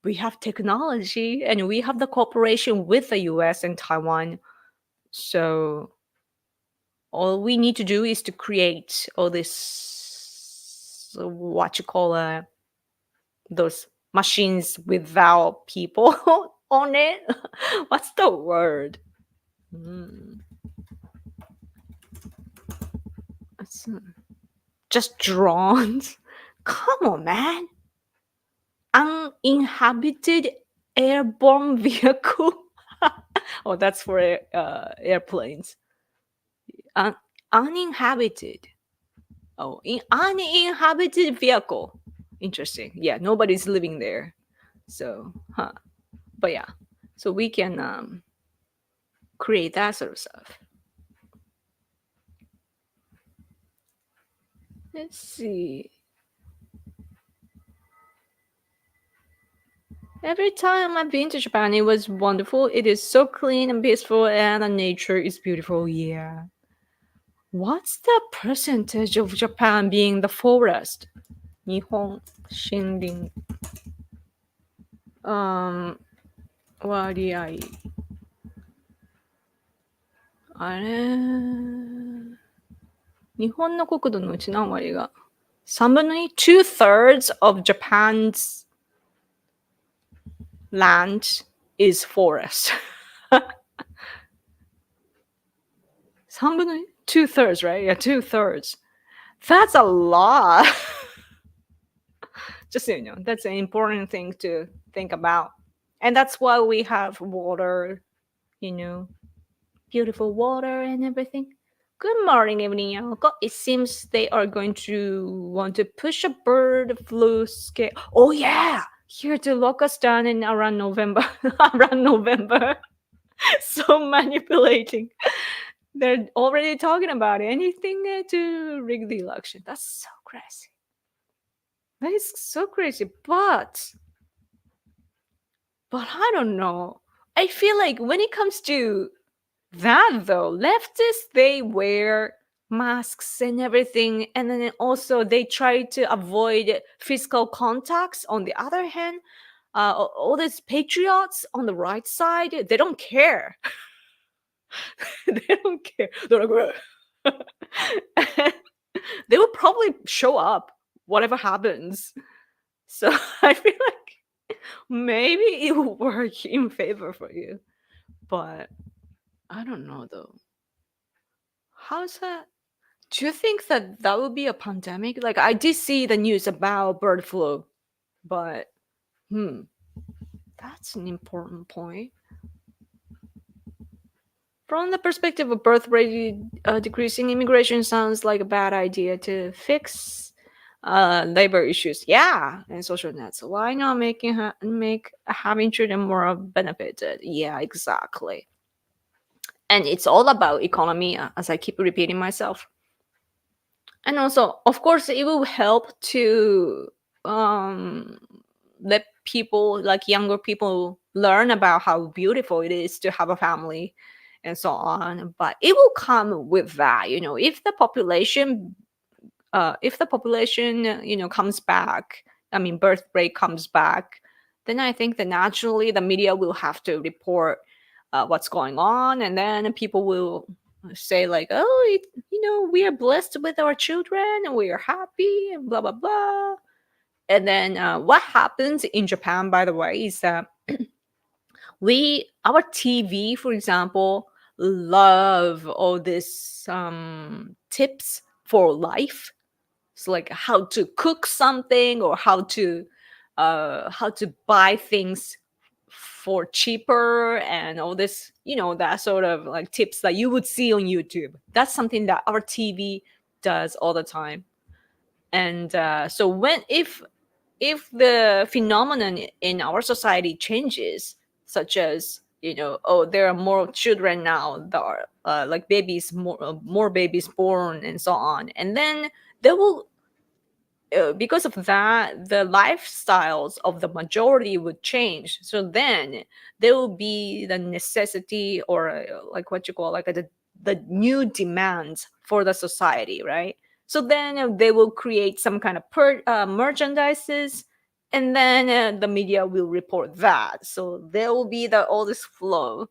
we have technology and we have the cooperation with the US and Taiwan. So all we need to do is to create all this, what you call those machines without people on it. What's the word? Just drones. Come on, man. Uninhabited airborne vehicle. Oh, that's for airplanes. Uninhabited. Oh, uninhabited vehicle. Interesting. Yeah, nobody's living there. So, but yeah. So we can create that sort of stuff. Let's see. Every time I've been to Japan, it was wonderful. It is so clean and peaceful, and the nature is beautiful. Yeah. What's the percentage of Japan being the forest? 日本森林割合あれ日本の国土のうち何割が3分の2 2/3 of Japan's land is forest. 3分の2 2/3, right? Yeah, 2/3. That's a lot. Just so you know, that's an important thing to think about. And that's why we have water, beautiful water and everything. Good morning, evening, Yoko. It seems they are going to want to push a bird flu scare. Oh, yeah. Here to lock us down in around November. So manipulating. They're already talking about anything to rig the election. That's so crazy. That is so crazy. But I don't know. I feel like when it comes to that, though, leftists, they wear masks and everything. And then also they try to avoid physical contacts. On the other hand, all these patriots on the right side, they don't care. They don't care. They're like, they will probably show up whatever happens. So I feel like maybe it will work in favor for you. But I don't know though. How's that? Do you think that that would be a pandemic? Like I did see the news about bird flu, but that's an important point. From the perspective of birth rate decreasing, immigration sounds like a bad idea to fix labor issues. Yeah, and social nets. Why not make having children more benefited? Yeah, exactly. And it's all about economy, as I keep repeating myself. And also, of course, it will help to let people, like younger people, learn about how beautiful it is to have a family and so on. But it will come with that, if the population comes back, birth rate comes back, then I think that naturally the media will have to report what's going on, and then people will say like, oh, we are blessed with our children and we are happy and blah blah blah. And then what happens in Japan, by the way, is that our TV, for example, love all these tips for life. So like how to cook something or how to buy things for cheaper and all this, that sort of like tips that you would see on YouTube. That's something that our TV does all the time. And so if the phenomenon in our society changes, such as there are more children now that are like babies, more babies born and so on, and then there will because of that, the lifestyles of the majority would change. So then there will be the necessity or like what you call like the new demands for the society, right? So then they will create some kind of merchandises, and then the media will report that. So there will be all this flow,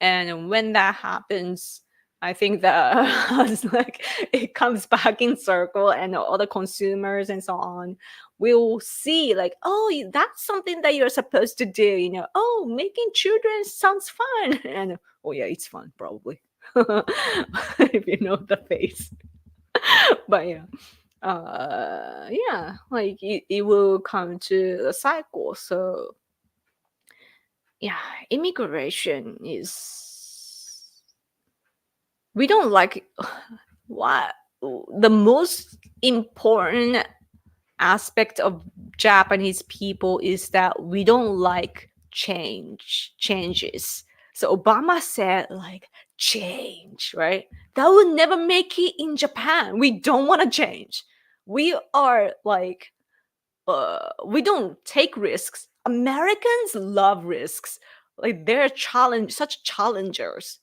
and when that happens, I think that it's like it comes back in circle, and all the consumers and so on will see like, oh, that's something that you're supposed to do. Oh, making children sounds fun, and oh yeah, it's fun probably if you know the face. But yeah. Yeah, like it will come to a cycle. So yeah, immigration is, we don't like what the most important aspect of Japanese people is that we don't like changes. So Obama said like change, right? That would never make it in Japan. We don't want to change. We are like we don't take risks. Americans love risks. Like they're such challengers.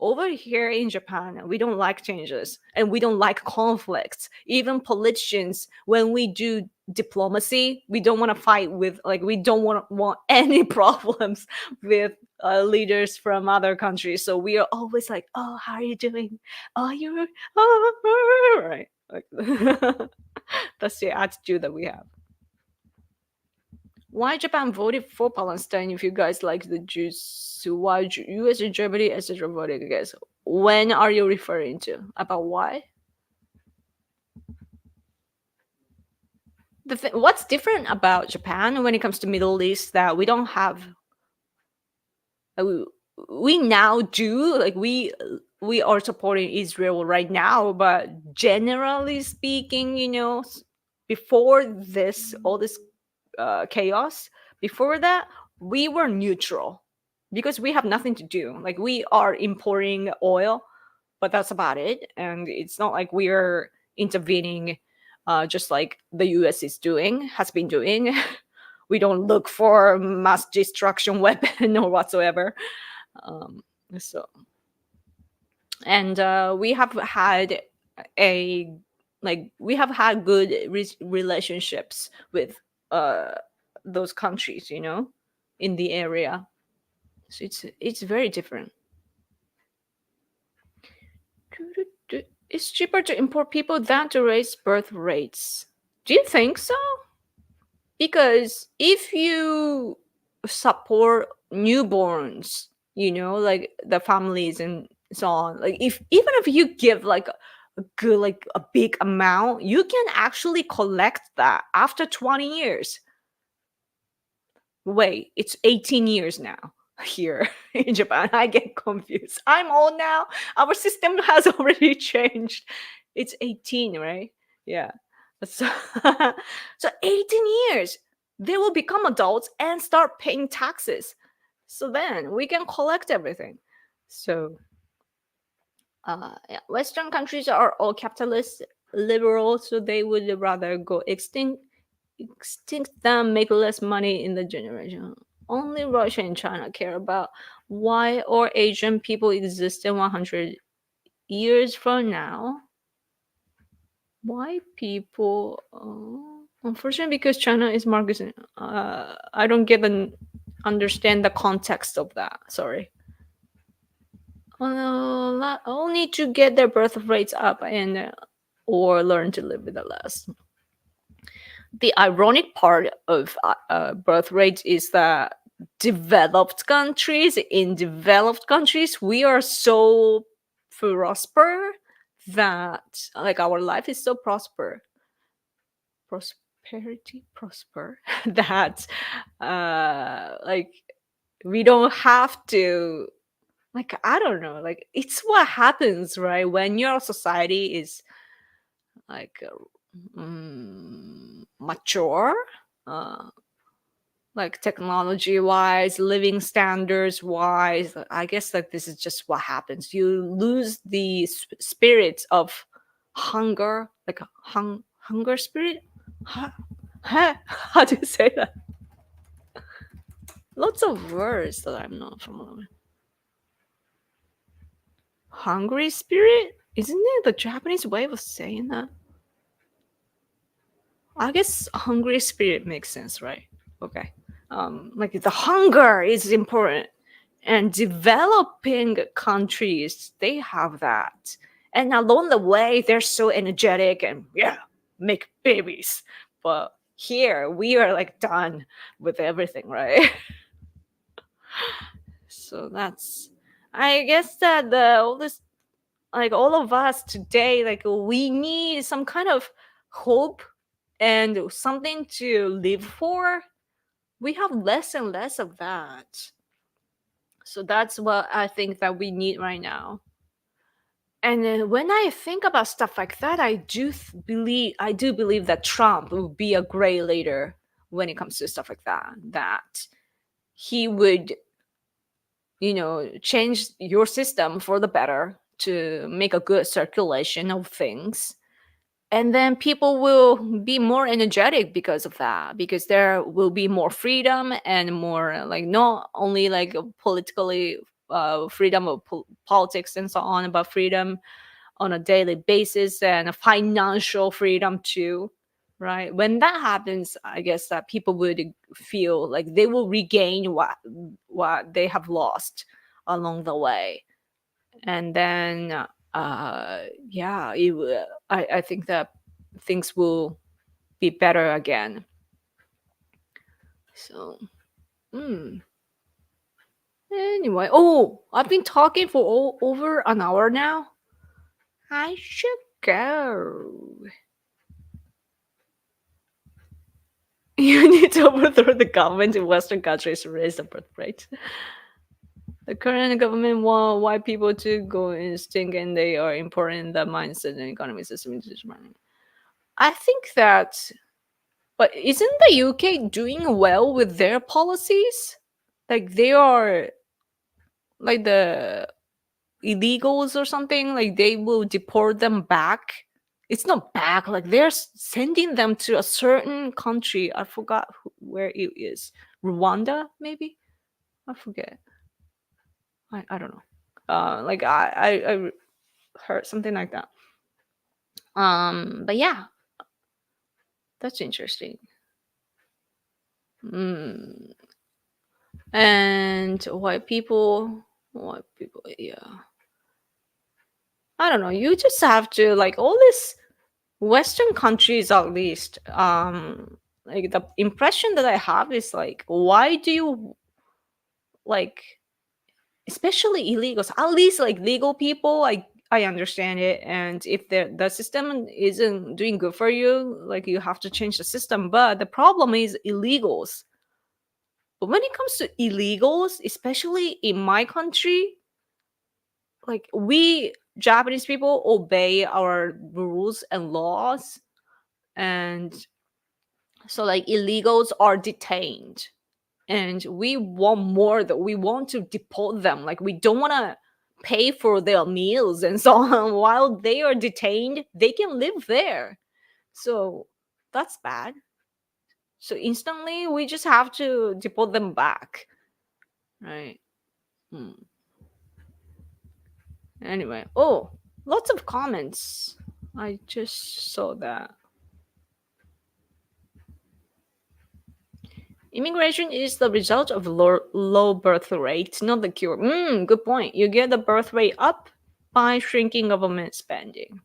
Over here in Japan, we don't like changes and we don't like conflicts. Even politicians, when we do diplomacy, we don't want to fight with, like, we don't want any problems with leaders from other countries. So we are always like, oh, how are you doing? Oh, you're right. Like, that's the attitude that we have. Why Japan voted for Palestine if you guys like the Jews? So why US and Germany, etc. voted against? When are you referring to? About why? What's different about Japan when it comes to Middle East that we don't have? We now do, like, we are supporting Israel right now, but generally speaking, before this, all this chaos, before that, we were neutral because we have nothing to do. Like, we are importing oil, but that's about it. And it's not like we're intervening just like the US has been doing. We don't look for mass destruction weapon or whatsoever. And we have had good relationships with those countries, in the area. So it's very different. It's cheaper to import people than to raise birth rates. Do you think so? Because if you support newborns, like the families and so on, like even if you give like a good, like a big amount, you can actually collect that after 20 years. Wait, it's 18 years now here in Japan. I get confused. I'm old now. Our system has already changed. It's 18, right? Yeah. So, so 18 years, they will become adults and start paying taxes. So then we can collect everything. So yeah, Western countries are all capitalist, liberal, so they would rather go extinct than make less money in the generation. Only Russia and China care about why all Asian people exist in 100 years from now. Why people? Unfortunately, because China is marketing. I don't understand the context of that. Sorry. All need to get their birth rates up and or learn to live with it less. The ironic part of birth rates is that in developed countries, we are so prosper that, like, our life is so prosper that like we don't have to, like, I don't know, like, it's what happens, right, when your society is like mature, like technology wise, living standards wise. I guess like this is just what happens. You lose the spirit of hunger, like a hunger spirit. How do you say that? Lots of words that I'm not familiar with. Hungry spirit? Isn't it the Japanese way of saying that? I guess hungry spirit makes sense, right? Okay. Like the hunger is important. And developing countries, they have that. And along the way, they're so energetic and yeah, make babies. But here we are like done with everything, right? So that's, I guess that all this, like all of us today, like we need some kind of hope and something to live for. We have less and less of that. So that's what I think that we need right now. And then when I think about stuff like that, I do believe that Trump will be a great leader when it comes to stuff like that. That he would, change your system for the better to make a good circulation of things. And then people will be more energetic because of that, because there will be more freedom and more like not only like politically freedom of politics and so on, but freedom on a daily basis and a financial freedom too, right? When that happens, I guess that people would feel like they will regain what they have lost along the way. And then yeah, I think that things will be better again. So anyway, I've been talking for over an hour now. I should go. You need to overthrow the government in Western countries to raise the birth rate. The current government want white people to go instinct and they are important in the mindset and economy system. I think that, but isn't the UK doing well with their policies? Like they are like the illegals or something, like they will deport them back. It's not back, like they're sending them to a certain country. I forgot where it is. Rwanda, maybe? I forget. I don't know. Like I heard something like that. But yeah, that's interesting. And white people, yeah. I don't know. You just have to like all these Western countries, at least. Like the impression that I have is like, why do you like, especially illegals? At least like legal people, I understand it. And if the system isn't doing good for you, like you have to change the system. But the problem is illegals. But when it comes to illegals, especially in my country, like we Japanese people obey our rules and laws, and so like illegals are detained, and we want more. That we want to deport them. Like we don't want to pay for their meals and so on while they are detained. They can live there, so that's bad. So instantly, we just have to deport them back, right? Anyway, lots of comments. I just saw that. Immigration is the result of low birth rate, not the cure. Good point. You get the birth rate up by shrinking government spending.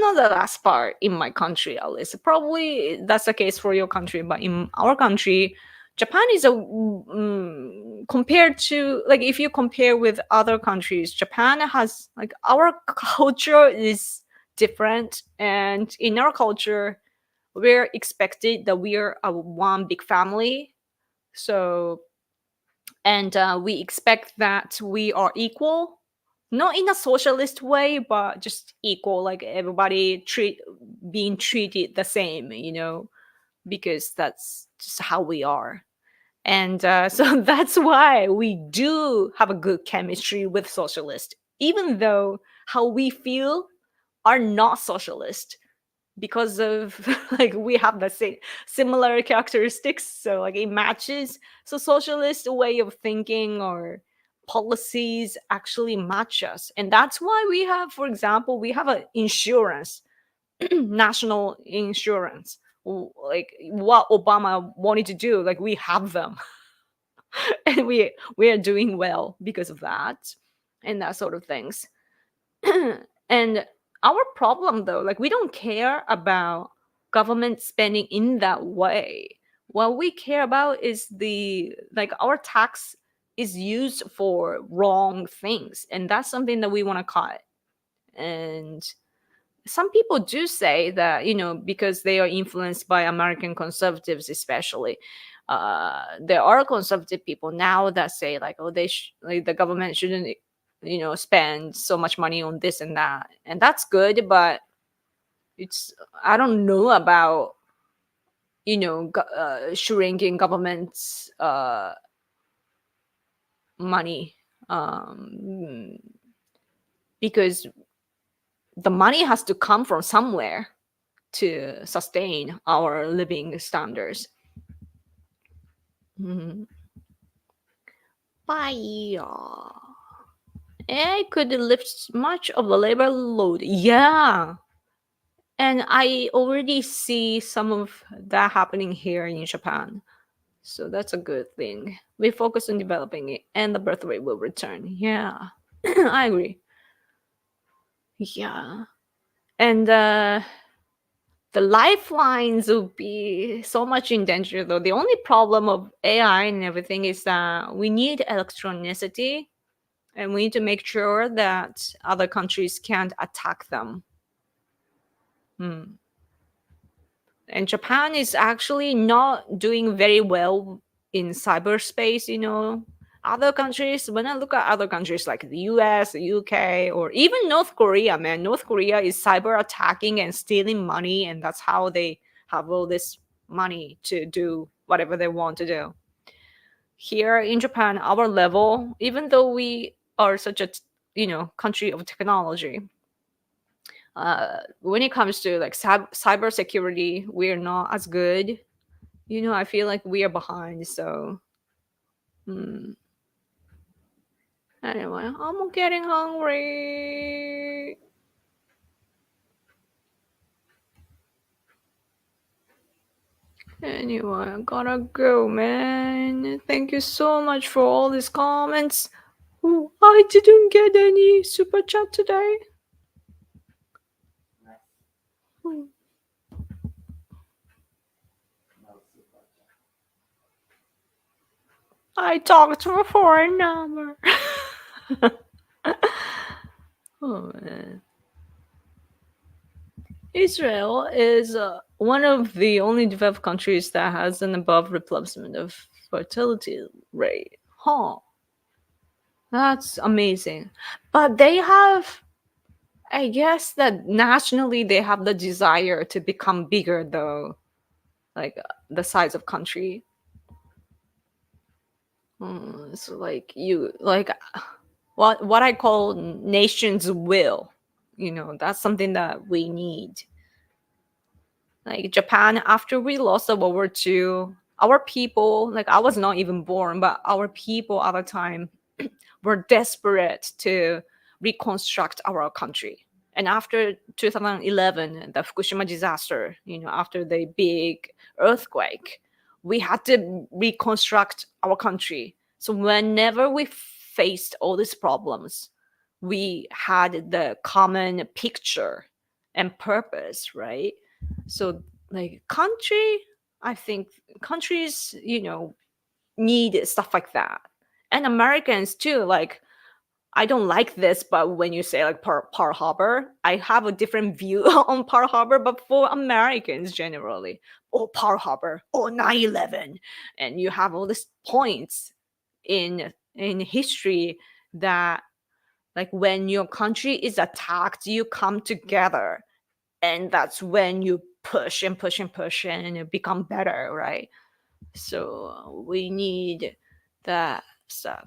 Not the last part in my country, at least. Probably that's the case for your country, but in our country, Japan is compared to, like, if you compare with other countries, Japan has, like, our culture is different, and in our culture, we're expected that we are one big family. So, and we expect that we are equal, not in a socialist way, but just equal, like everybody being treated the same, because that's just how we are. And so that's why we do have a good chemistry with socialists, even though how we feel are not socialist, because of like we have the same similar characteristics, so like it matches. So socialist way of thinking or policies actually match us, and that's why we have, for example, we have an insurance national insurance, like what Obama wanted to do. Like we have them, and we are doing well because of that, and that sort of things. And our problem though, like we don't care about government spending in that way. What we care about is the like our tax is used for wrong things, and that's something that we want to cut. And some people do say that, because they are influenced by American conservatives, especially. There are conservative people now that say like, oh, like the government shouldn't, spend so much money on this and that, and that's good. But I don't know about shrinking government's money, because the money has to come from somewhere to sustain our living standards. Bye. AI could lift much of the labor load. Yeah. And I already see some of that happening here in Japan. So that's a good thing. We focus on developing it and the birth rate will return. Yeah. I agree. Yeah. And the lifelines will be so much in danger though. The only problem of AI and everything is that we need electronicity, and we need to make sure that other countries can't attack them. And Japan is actually not doing very well in cyberspace, Other countries, when I look at other countries like the US, the UK, or even North Korea, man, North Korea is cyber attacking and stealing money, and that's how they have all this money to do whatever they want to do. Here in Japan, our level, even though we are such a, country of technology, when it comes to like cyber security, we're not as good. I feel like we are behind. So, anyway, I'm getting hungry. Anyway, I gotta go, man. Thank you so much for all these comments. Oh, I didn't get any super chat today. I talked to a foreign number. Oh man. Israel is one of the only developed countries that has an above replacement of fertility rate. Huh. That's amazing. But they have, I guess that nationally they have the desire to become bigger though, like the size of country. So like what I call nation's will, that's something that we need. Like Japan, after we lost the World War II, our people, like I was not even born, but our people at the time were desperate to reconstruct our country. And after 2011, the Fukushima disaster, after the big earthquake, we had to reconstruct our country. So whenever we faced all these problems, we had the common picture and purpose, right? So like I think countries, need stuff like that. And Americans too, like I don't like this, but when you say like Pearl Harbor, I have a different view on Pearl Harbor, but for Americans generally, Pearl Harbor, 9/11, and you have all these points in history that like when your country is attacked, you come together, and that's when you push and push and push and you become better, right? So we need that stuff.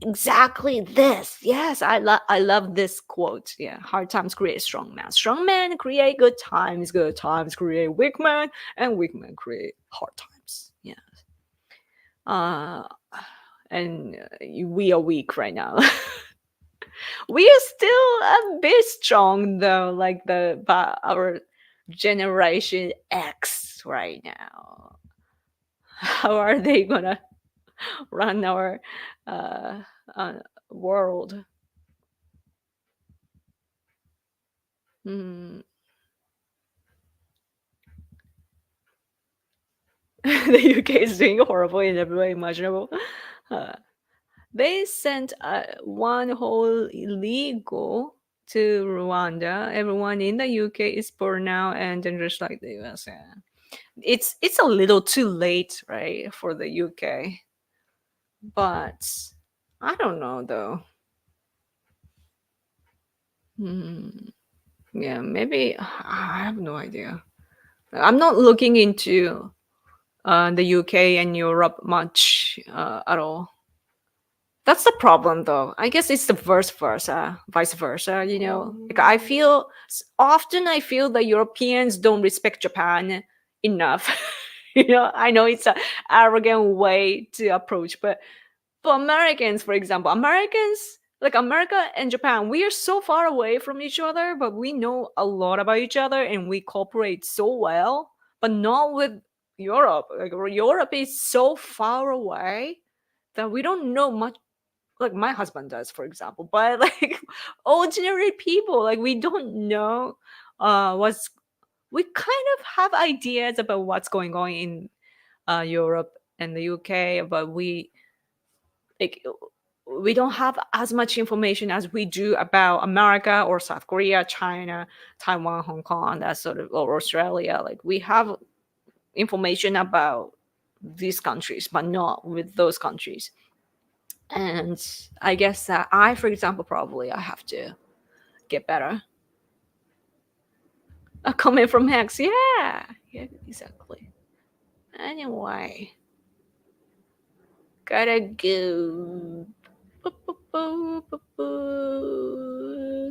Exactly this. Yes, I love this quote. Yeah, hard times create strong men. Strong men create good times. Good times create weak men, and weak men create hard times. Yeah. And we are weak right now. We are still a bit strong though. Like but our Generation X right now. How are they gonna run our world? Mm. The UK is doing horrible in every way imaginable. They sent one whole illegal to Rwanda. Everyone in the UK is poor now, and then just like the US. Yeah. It's a little too late, right, for the UK. But I don't know though. Yeah, maybe I have no idea. I'm not looking into the UK and Europe much at all. That's the problem, though. I guess it's the vice versa. Like often I feel the Europeans don't respect Japan enough. I know it's an arrogant way to approach, but for Americans, for example, like America and Japan, we are so far away from each other, but we know a lot about each other and we cooperate so well, but not with Europe. Like Europe is so far away that we don't know much. Like my husband does, for example, but like ordinary people, like we don't know what's we kind of have ideas about what's going on in Europe and the UK, but like we don't have as much information as we do about America or South Korea, China, Taiwan, Hong Kong, that sort of, or Australia. Like we have information about these countries, but not with those countries. And I guess that for example, probably I have to get better. A comment from Hex, yeah, exactly. Anyway, gotta go.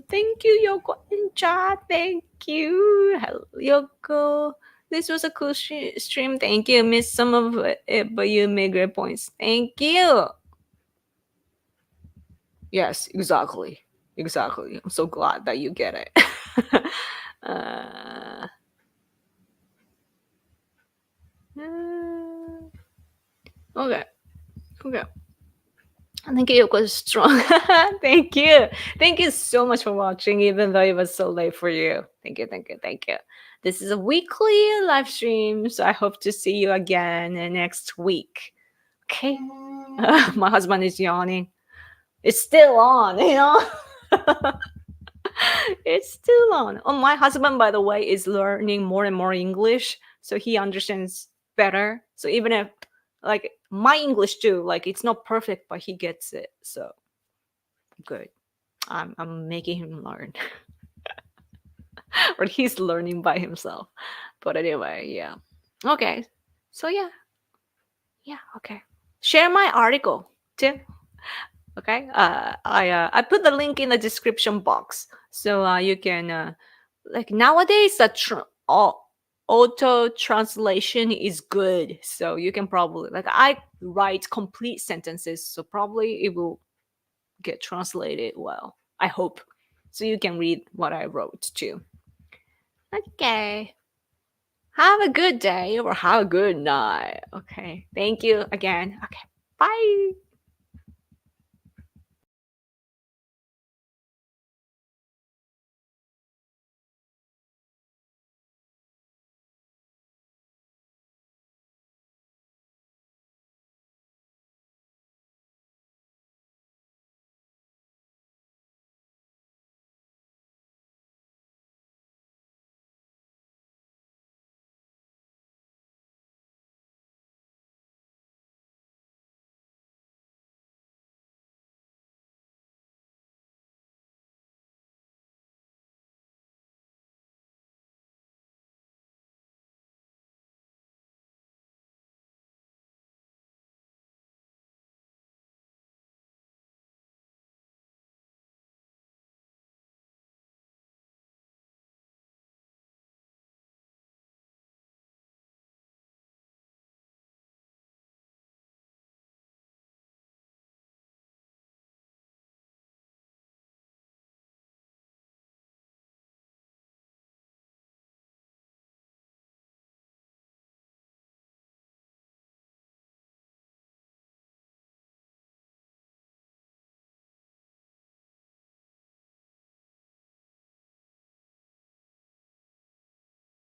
Thank you, Yoko and Cha. Thank you, hello, Yoko. This was a cool stream. Thank you. Missed some of it, but you made great points. Thank you. Yes, exactly. I'm so glad that you get it. Okay. Thank you, Yoko. Strong. Thank you. Thank you so much for watching, even though it was so late for you. Thank you. This is a weekly live stream, so I hope to see you again next week. Okay? My husband is yawning. It's still on, It's still on. Oh, my husband, by the way, is learning more and more English, so he understands better. So even if, like, my English too, like, it's not perfect, but he gets it. So good. I'm making him learn, or he's learning by himself. But anyway, yeah. Okay. So yeah. Okay. Share my article too. Okay. I put the link in the description box, so you can like nowadays auto translation is good, so you can probably, like, I write complete sentences, so probably it will get translated well, I hope, so you can read what I wrote too. Okay, have a good day or have a good night. Okay, thank you again. Okay, bye.